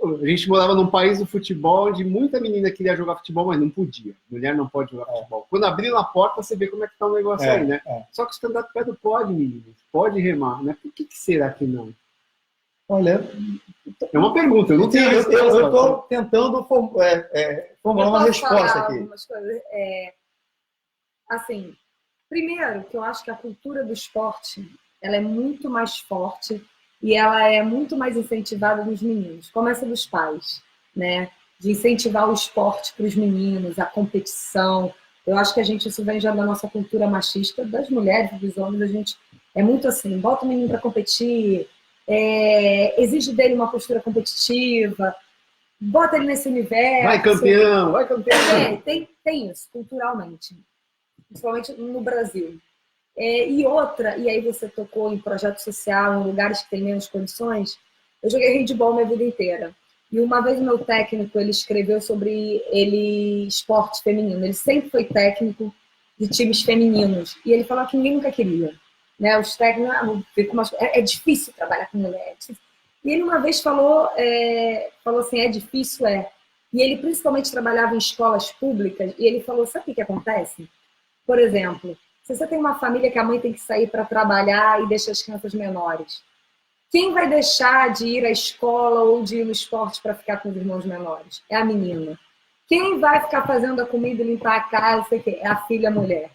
A gente morava num país do futebol onde muita menina queria jogar futebol, mas não podia. Mulher não pode jogar futebol. Quando abriram a porta, você vê como é que tá o negócio aí, né? Só que o stand-up paddle pode, meninas. Pode remar, né? Por que será que não? Olha... É uma pergunta, eu não tenho resposta. Eu estou tentando formular uma resposta aqui. Assim, primeiro, que eu acho que a cultura do esporte ela é muito mais forte e ela é muito mais incentivada nos meninos. Começa dos pais, né? De incentivar o esporte para os meninos, a competição. Eu acho que isso vem já da nossa cultura machista, das mulheres, dos homens. A gente é muito assim, bota o menino para competir, exige dele uma postura competitiva, bota ele nesse universo. Vai campeão, vai campeão. Tem isso, culturalmente. Principalmente no Brasil. E aí você tocou em projeto social, em lugares que tem menos condições. Eu joguei handball minha vida inteira. E uma vez o meu técnico, ele escreveu sobre esporte feminino. Ele sempre foi técnico de times femininos. E ele falou que ninguém nunca queria. Né? Os técnicos, é difícil trabalhar com mulher. E ele uma vez falou assim, é difícil, E ele principalmente trabalhava em escolas públicas. E ele falou, sabe o que acontece? Por exemplo... Se você tem uma família que a mãe tem que sair para trabalhar e deixa as crianças menores, quem vai deixar de ir à escola ou de ir no esporte para ficar com os irmãos menores? É a menina. Quem vai ficar fazendo a comida e limpar a casa? Sei que é a filha mulher.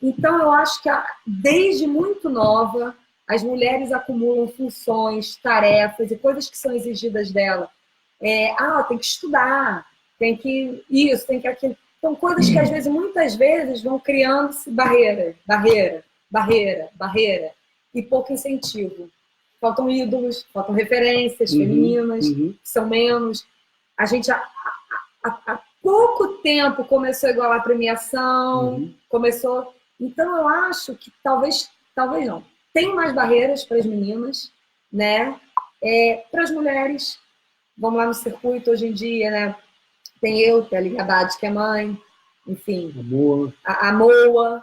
Então, eu acho que desde muito nova, as mulheres acumulam funções, tarefas e coisas que são exigidas dela. Tem que estudar, tem que isso, tem que aquilo. Então, coisas que, às vezes, muitas vezes, vão criando-se barreira, e pouco incentivo. Faltam ídolos, faltam referências femininas, que são menos. A gente, há pouco tempo, começou a igualar a premiação, começou... Então, eu acho que talvez não. Tem mais barreiras para as meninas, né? Para as mulheres, vamos lá no circuito hoje em dia, né? Tem tem a Liga Haddad, que é mãe, enfim. A Moa.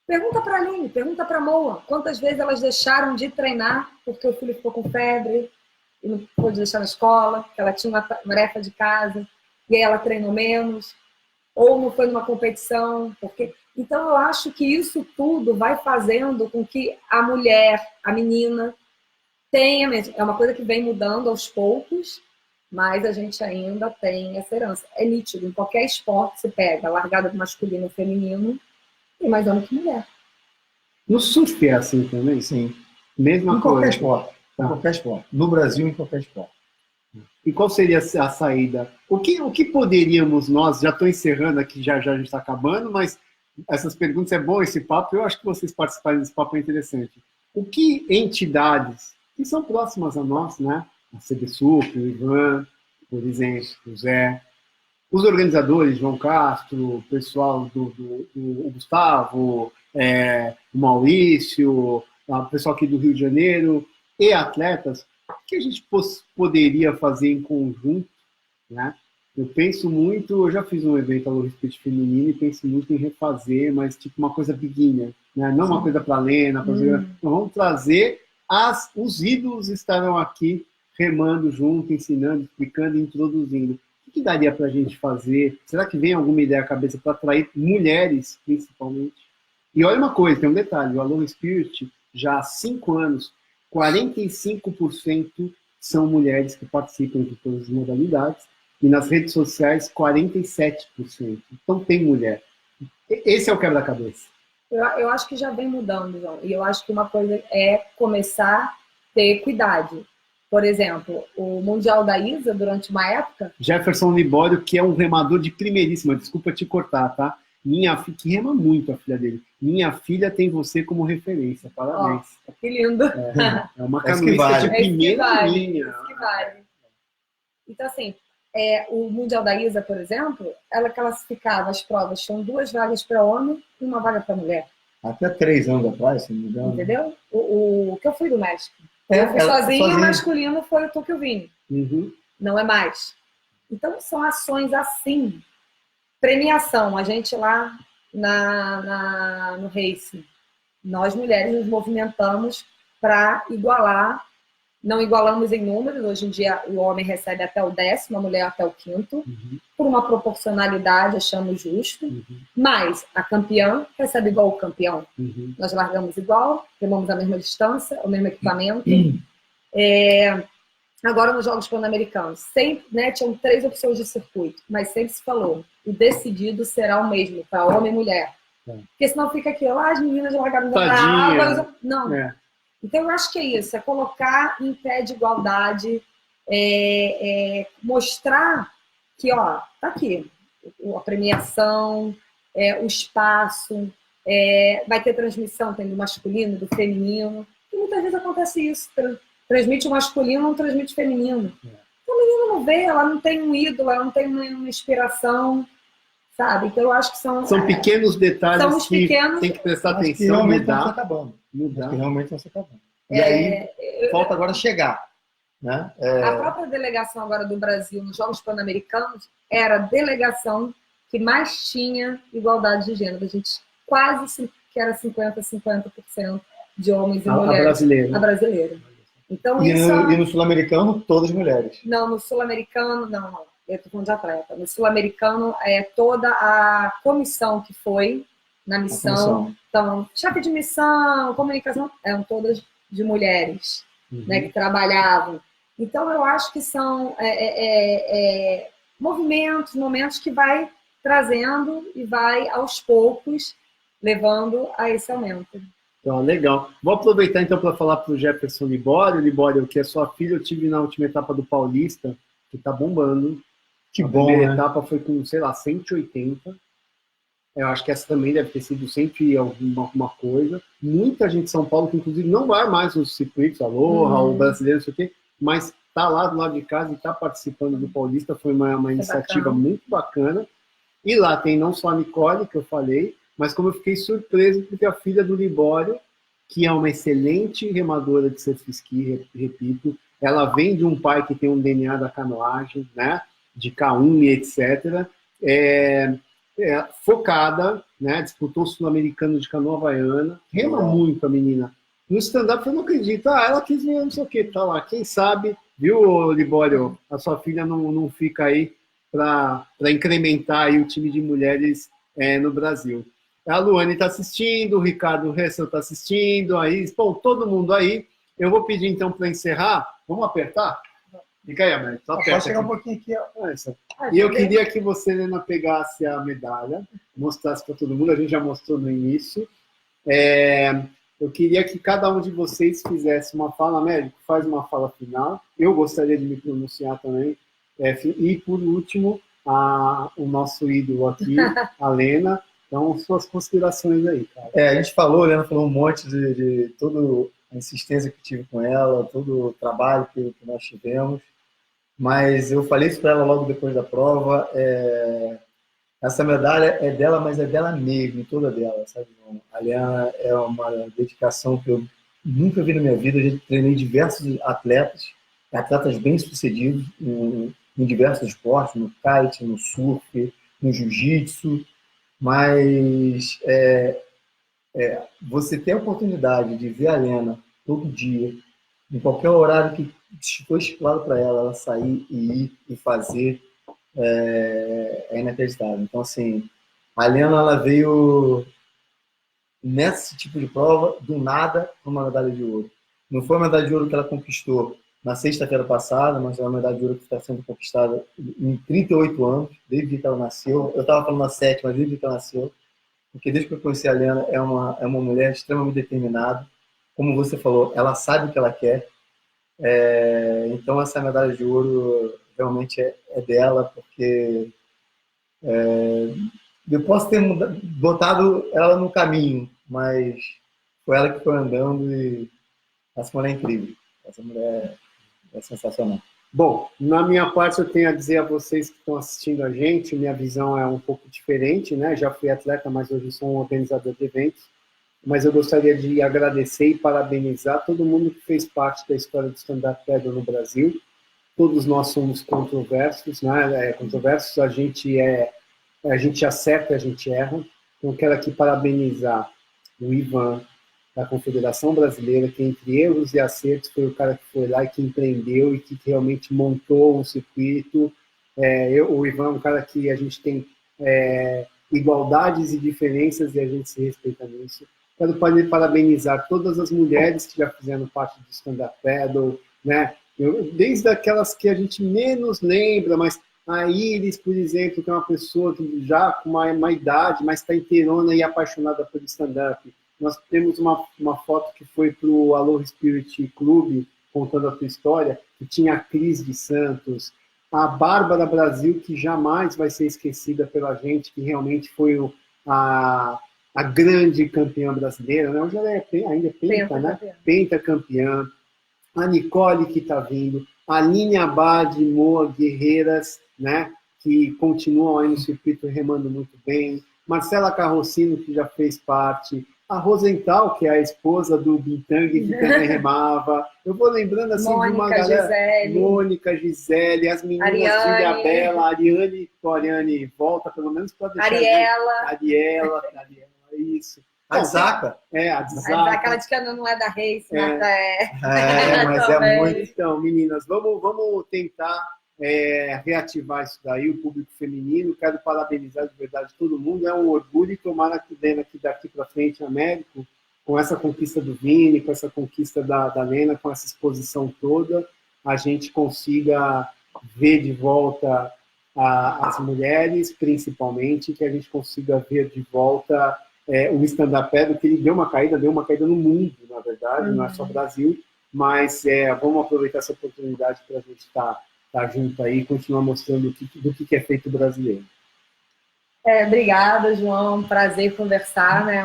Pergunta para a Aline, pergunta para a Moa. Quantas vezes elas deixaram de treinar porque o filho ficou com febre e não pôde deixar na escola, que ela tinha uma tarefa de casa, e aí ela treinou menos, ou não foi numa competição. Então, eu acho que isso tudo vai fazendo com que a mulher, a menina, tenha... É uma coisa que vem mudando aos poucos, mas a gente ainda tem essa herança. É nítido, em qualquer esporte você pega a largada do masculino e feminino, tem mais homem que mulher. No surf é assim também? Sim. Mesma em coisa. Qualquer esporte. Em qualquer esporte. No Brasil, em qualquer esporte. E qual seria a saída? O que poderíamos nós, já estou encerrando aqui, já a gente está acabando, mas essas perguntas, é bom esse papo, eu acho que vocês participarem desse papo é interessante. O que entidades que são próximas a nós, né? A CBSUP, o Ivan, por exemplo, o Zé, os organizadores, João Castro, o pessoal do Gustavo, o Maurício, o pessoal aqui do Rio de Janeiro, e atletas, o que a gente poderia fazer em conjunto, né? Eu penso muito, eu já fiz um evento Alô Respeito Feminino e penso muito em refazer, mas tipo uma coisa beginner, né? Não uma coisa para Lena, então, vamos trazer os ídolos estarão aqui remando junto, ensinando, explicando, introduzindo. O que daria para a gente fazer? Será que vem alguma ideia à cabeça para atrair mulheres, principalmente? E olha uma coisa, tem um detalhe, o Alô Spirit, já há 5 anos, 45% são mulheres que participam de todas as modalidades, e nas redes sociais, 47%. Então tem mulher. Esse é o quebra-cabeça. Eu acho que já vem mudando, João. E eu acho que uma coisa é começar a ter cuidado. Por exemplo, o Mundial da Isa, durante uma época... Jefferson Libório, que é um remador de primeiríssima, desculpa te cortar, tá? Que rema muito, a filha dele. Minha filha tem você como referência, parabéns. Oh, que lindo. É uma canoista de primeira linha. Que vale. Então, assim, o Mundial da Isa, por exemplo, ela classificava as provas, tinham 2 vagas para homem e 1 vaga para mulher. Até 3 anos atrás, se não me engano. Entendeu? O que eu fui do México. Eu fui sozinha, o masculino foi o Tokyo Vini. Não é mais. Então, são ações assim. Premiação. A gente lá no Racing, nós mulheres nos movimentamos para igualar. Não igualamos em números. Hoje em dia, o homem recebe até o 10º, a mulher até o 5º. Por uma proporcionalidade, achamos justo. Mas a campeã recebe igual o campeão. Nós largamos igual, remamos a mesma distância, o mesmo equipamento. Agora, nos Jogos Pan-Americanos, sempre, né, tinham 3 opções de circuito, mas sempre se falou, o decidido será o mesmo, para homem e mulher. Porque senão fica aquilo, as meninas largaram da água. Não. Então, eu acho que é isso, é colocar em pé de igualdade, mostrar que, ó, tá aqui, a premiação, o espaço, vai ter transmissão, tem do masculino, do feminino, e muitas vezes acontece isso, transmite o masculino, não transmite o feminino. Então, a menina não vê, ela não tem um ídolo, ela não tem uma inspiração, sabe? Então, eu acho que são pequenos detalhes que tem que prestar atenção. Que realmente estão se acabando. Que realmente estão se acabando. E aí, falta agora chegar. Né? A própria delegação agora do Brasil nos Jogos Pan-Americanos era a delegação que mais tinha igualdade de gênero. A gente quase que era 50% de homens e mulheres. A brasileira. Então, e no Sul-Americano, todas mulheres. Não, no Sul-Americano, não. Eu estou falando de atleta. No Sul-Americano, toda a comissão que foi, na missão. Então, chefe de missão, comunicação, eram todas de mulheres, né, que trabalhavam. Então, eu acho que são momentos que vai trazendo e vai, aos poucos, levando a esse aumento. Então, legal. Vou aproveitar, então, para falar para o Jefferson Libório. Libório, que é sua filha, eu tive na última etapa do Paulista, que está bombando. Que a bom, primeira né? etapa foi com, sei lá, 180. Eu acho que essa também deve ter sido 100 e alguma coisa. Muita gente de São Paulo, que inclusive não vai mais nos circuitos, Aloha, o brasileiro, não sei o quê, mas está lá do lado de casa e está participando do Paulista. Foi uma iniciativa muito bacana. E lá tem não só a Nicole, que eu falei, mas como eu fiquei surpreso, porque a filha do Libório, que é uma excelente remadora de surf ski, repito, ela vem de um pai que tem um DNA da canoagem, né, de K1 e etc., focada, né, disputou o Sul-Americano de canoa havaiana, rema muito a menina. No stand-up eu não acredito, ela quis ver não sei o que, tá lá, quem sabe, viu, Libório, a sua filha não fica aí para incrementar aí o time de mulheres no Brasil. A Luane está assistindo, o Ricardo Hessel está assistindo, aí, bom, todo mundo aí. Eu vou pedir então para encerrar. Vamos apertar? Fica aí, Américo. Pode chegar um pouquinho aqui. E eu queria que você, Helena, pegasse a medalha, mostrasse para todo mundo. A gente já mostrou no início. Eu queria que cada um de vocês fizesse uma fala. Américo, faz uma fala final. Eu gostaria de me pronunciar também. E, por último, o nosso ídolo aqui, a Lena. Então, suas considerações aí, cara. A gente falou, a Lena falou um monte de toda a insistência que tive com ela, todo o trabalho que nós tivemos. Mas eu falei isso para ela logo depois da prova. Essa medalha é dela, mas é dela mesmo, toda dela, sabe? A Lena é uma dedicação que eu nunca vi na minha vida. Eu já treinei diversos atletas bem-sucedidos em diversos esportes, no kite, no surf, no jiu-jitsu, mas você ter a oportunidade de ver a Lena todo dia, em qualquer horário que foi estipulado para ela sair e ir e fazer, é inacreditável. Então, assim, a Lena, ela veio nesse tipo de prova, do nada, com uma medalha de ouro. Não foi a medalha de ouro que ela conquistou na sexta-feira passada, mas é uma medalha de ouro que está sendo conquistada em 38 anos, desde que ela nasceu. Eu estava falando na 7, mas desde que ela nasceu. Porque desde que eu conheci a Lena, é uma mulher extremamente determinada. Como você falou, ela sabe o que ela quer. Então, essa medalha de ouro realmente é dela, porque eu posso ter botado ela no caminho, mas foi ela que foi andando e essa mulher é incrível. Essa mulher é sensacional. Bom, na minha parte eu tenho a dizer a vocês que estão assistindo a gente, minha visão é um pouco diferente, né? Já fui atleta, mas hoje sou um organizador de eventos. Mas eu gostaria de agradecer e parabenizar todo mundo que fez parte da história do stand-up paddle no Brasil. Todos nós somos controversos, né? Controversos, a gente acerta, a gente erra. Então, quero aqui parabenizar o Ivan, da Confederação Brasileira, que entre erros e acertos foi o cara que foi lá e que empreendeu e que realmente montou um circuito. O Ivan é um cara que a gente tem igualdades e diferenças e a gente se respeita nisso. Quero parabenizar todas as mulheres que já fizeram parte do stand-up paddle, né? Desde aquelas que a gente menos lembra, mas a Iris, por exemplo, que é uma pessoa que já com uma idade, mas está inteirona e apaixonada por stand-up. Nós temos uma foto que foi para o Aloha Spirit Club, contando a tua história, que tinha a Cris de Santos, a Bárbara Brasil, que jamais vai ser esquecida pela gente, que realmente foi a grande campeã brasileira, né? Hoje ela ainda é penta, né? Pentacampeã. A Nicole, que está vindo. A Aline Abad, Moa, Guerreiras, né? Que continuam aí no circuito remando muito bem. Marcela Carrocino, que já fez parte. A Rosenthal, que é a esposa do Bintang, que também remava. Eu vou lembrando assim Mônica, de uma galera. Gisele. Mônica, Gisele, as meninas Filha Bela, Ariane, volta pelo menos para deixar. Ariela, isso. A Zaca. A Zaca. Aquela de que não é da Race, mas é muito. Então, meninas, vamos tentar reativar isso daí, o público feminino. Quero parabenizar de verdade todo mundo. É um orgulho, e tomara que daqui para frente, Américo, com essa conquista do Vini, com essa conquista da Lena, com essa exposição toda, a gente consiga ver de volta as mulheres, principalmente, que a gente consiga ver de volta o stand-up paddle, que ele deu uma caída no mundo, na verdade, não é só Brasil, mas vamos aproveitar essa oportunidade para a gente estar junto aí e continuar mostrando do que é feito brasileiro. Obrigada, João. Prazer conversar, né?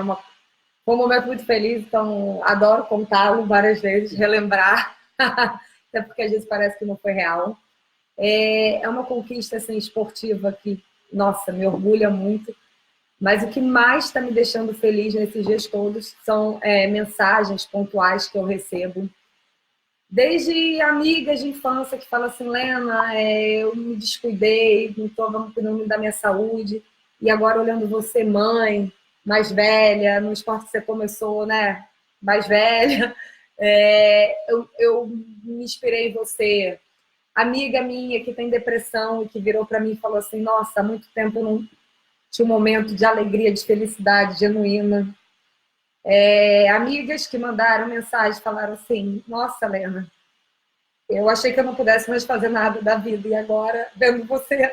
Foi um momento muito feliz, então adoro contá-lo várias vezes, relembrar, até porque às vezes parece que não foi real. É uma conquista assim, esportiva que, nossa, me orgulha muito, mas o que mais está me deixando feliz nesses dias todos são mensagens pontuais que eu recebo. Desde amigas de infância que falam assim, Lena, eu me descuidei, não estou cuidando da minha saúde, e agora olhando você, mãe, mais velha, no esporte que você começou, né, mais velha, eu me inspirei em você. Amiga minha que tem depressão e que virou para mim e falou assim, nossa, há muito tempo eu não tinha um momento de alegria, de felicidade genuína. Amigas que mandaram mensagem, falaram assim, nossa, Lena, eu achei que eu não pudesse mais fazer nada da vida, e agora, vendo você,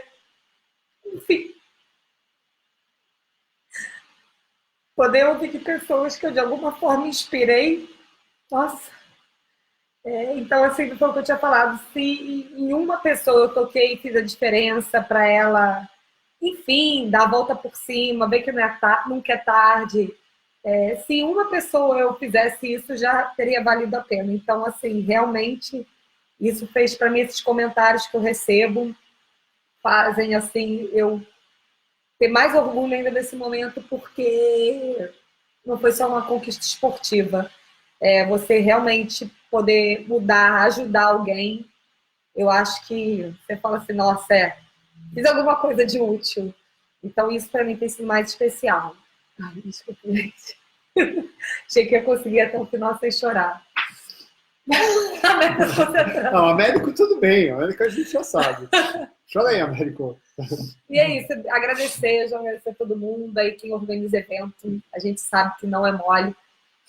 enfim, poder ouvir de pessoas que eu de alguma forma inspirei, nossa. Então, assim, foi o que eu tinha falado, se em uma pessoa eu toquei e fiz a diferença para ela, enfim, dar a volta por cima, ver que nunca é tarde, se uma pessoa eu fizesse isso, já teria valido a pena. Então, assim, realmente, isso fez para mim, esses comentários que eu recebo, fazem, assim, eu ter mais orgulho ainda nesse momento, porque não foi só uma conquista esportiva. Você realmente poder mudar, ajudar alguém, eu acho que você fala assim, nossa, fiz alguma coisa de útil. Então, isso para mim tem sido mais especial. Ai, desculpa, gente. Achei que eu conseguia até o final sem chorar. Não, Américo tudo bem, Américo a gente já sabe. Chora aí, Américo. E é isso, agradecer a todo mundo aí, quem organiza evento. A gente sabe que não é mole.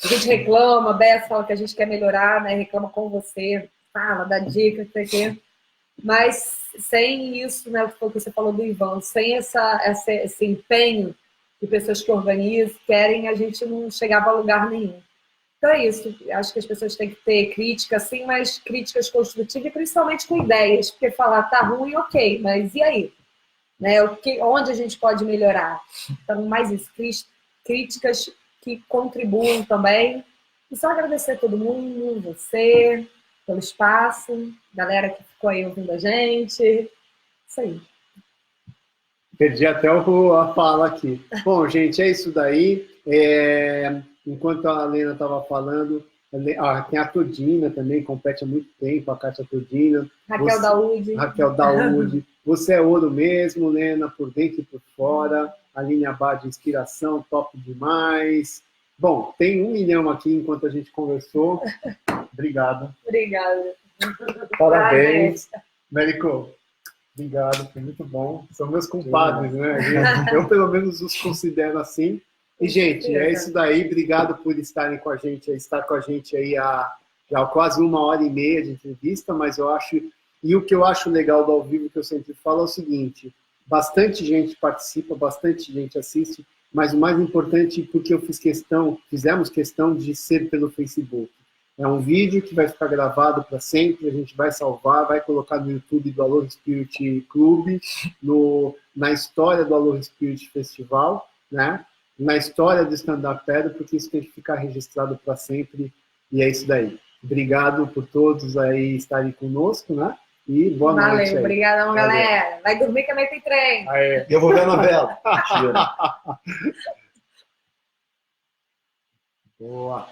A gente reclama, Bessa fala que a gente quer melhorar, né? Reclama com você, fala, dá dica, não sei o quê. Mas sem isso, né, o que você falou do Ivan, sem esse empenho de pessoas que organizam, querem, a gente não chegava a lugar nenhum. Então é isso. Acho que as pessoas têm que ter críticas, sim, mas críticas construtivas, e principalmente com ideias, porque falar tá ruim, ok, mas e aí? Né? Onde a gente pode melhorar? Então, mais isso, críticas que contribuam também. E só agradecer a todo mundo, você, pelo espaço, galera que ficou aí ouvindo a gente. Isso aí. Perdi até a fala aqui. Bom, gente, é isso daí. Enquanto a Lena estava falando, tem a Todina também, compete há muito tempo, a Kátia Todina. Raquel Daúde. Você é ouro mesmo, Lena, por dentro e por fora. A linha Bar de inspiração, top demais. Bom, tem 1 milhão aqui enquanto a gente conversou. Obrigado. Obrigada. Parabéns. Mérico, obrigado, foi muito bom. São meus compadres, né? Eu, pelo menos, os considero assim. E, gente, é isso daí. Obrigado por estar com a gente aí há já quase 1h30 de entrevista, mas eu acho... E o que eu acho legal do ao vivo, que eu sempre falo, é o seguinte: bastante gente participa, bastante gente assiste, mas o mais importante, porque fizemos questão de ser pelo Facebook. É um vídeo que vai ficar gravado para sempre, a gente vai salvar, vai colocar no YouTube do Aloha Spirit Club, na história do Aloha Spirit Festival, né? Na história do stand-up paddle, porque isso tem que ficar registrado para sempre, e é isso daí. Obrigado por todos aí estarem conosco, né? E boa noite. Valeu, obrigadão, galera. Vai dormir que amanhã tem treino. Eu vou ver a novela. Boa.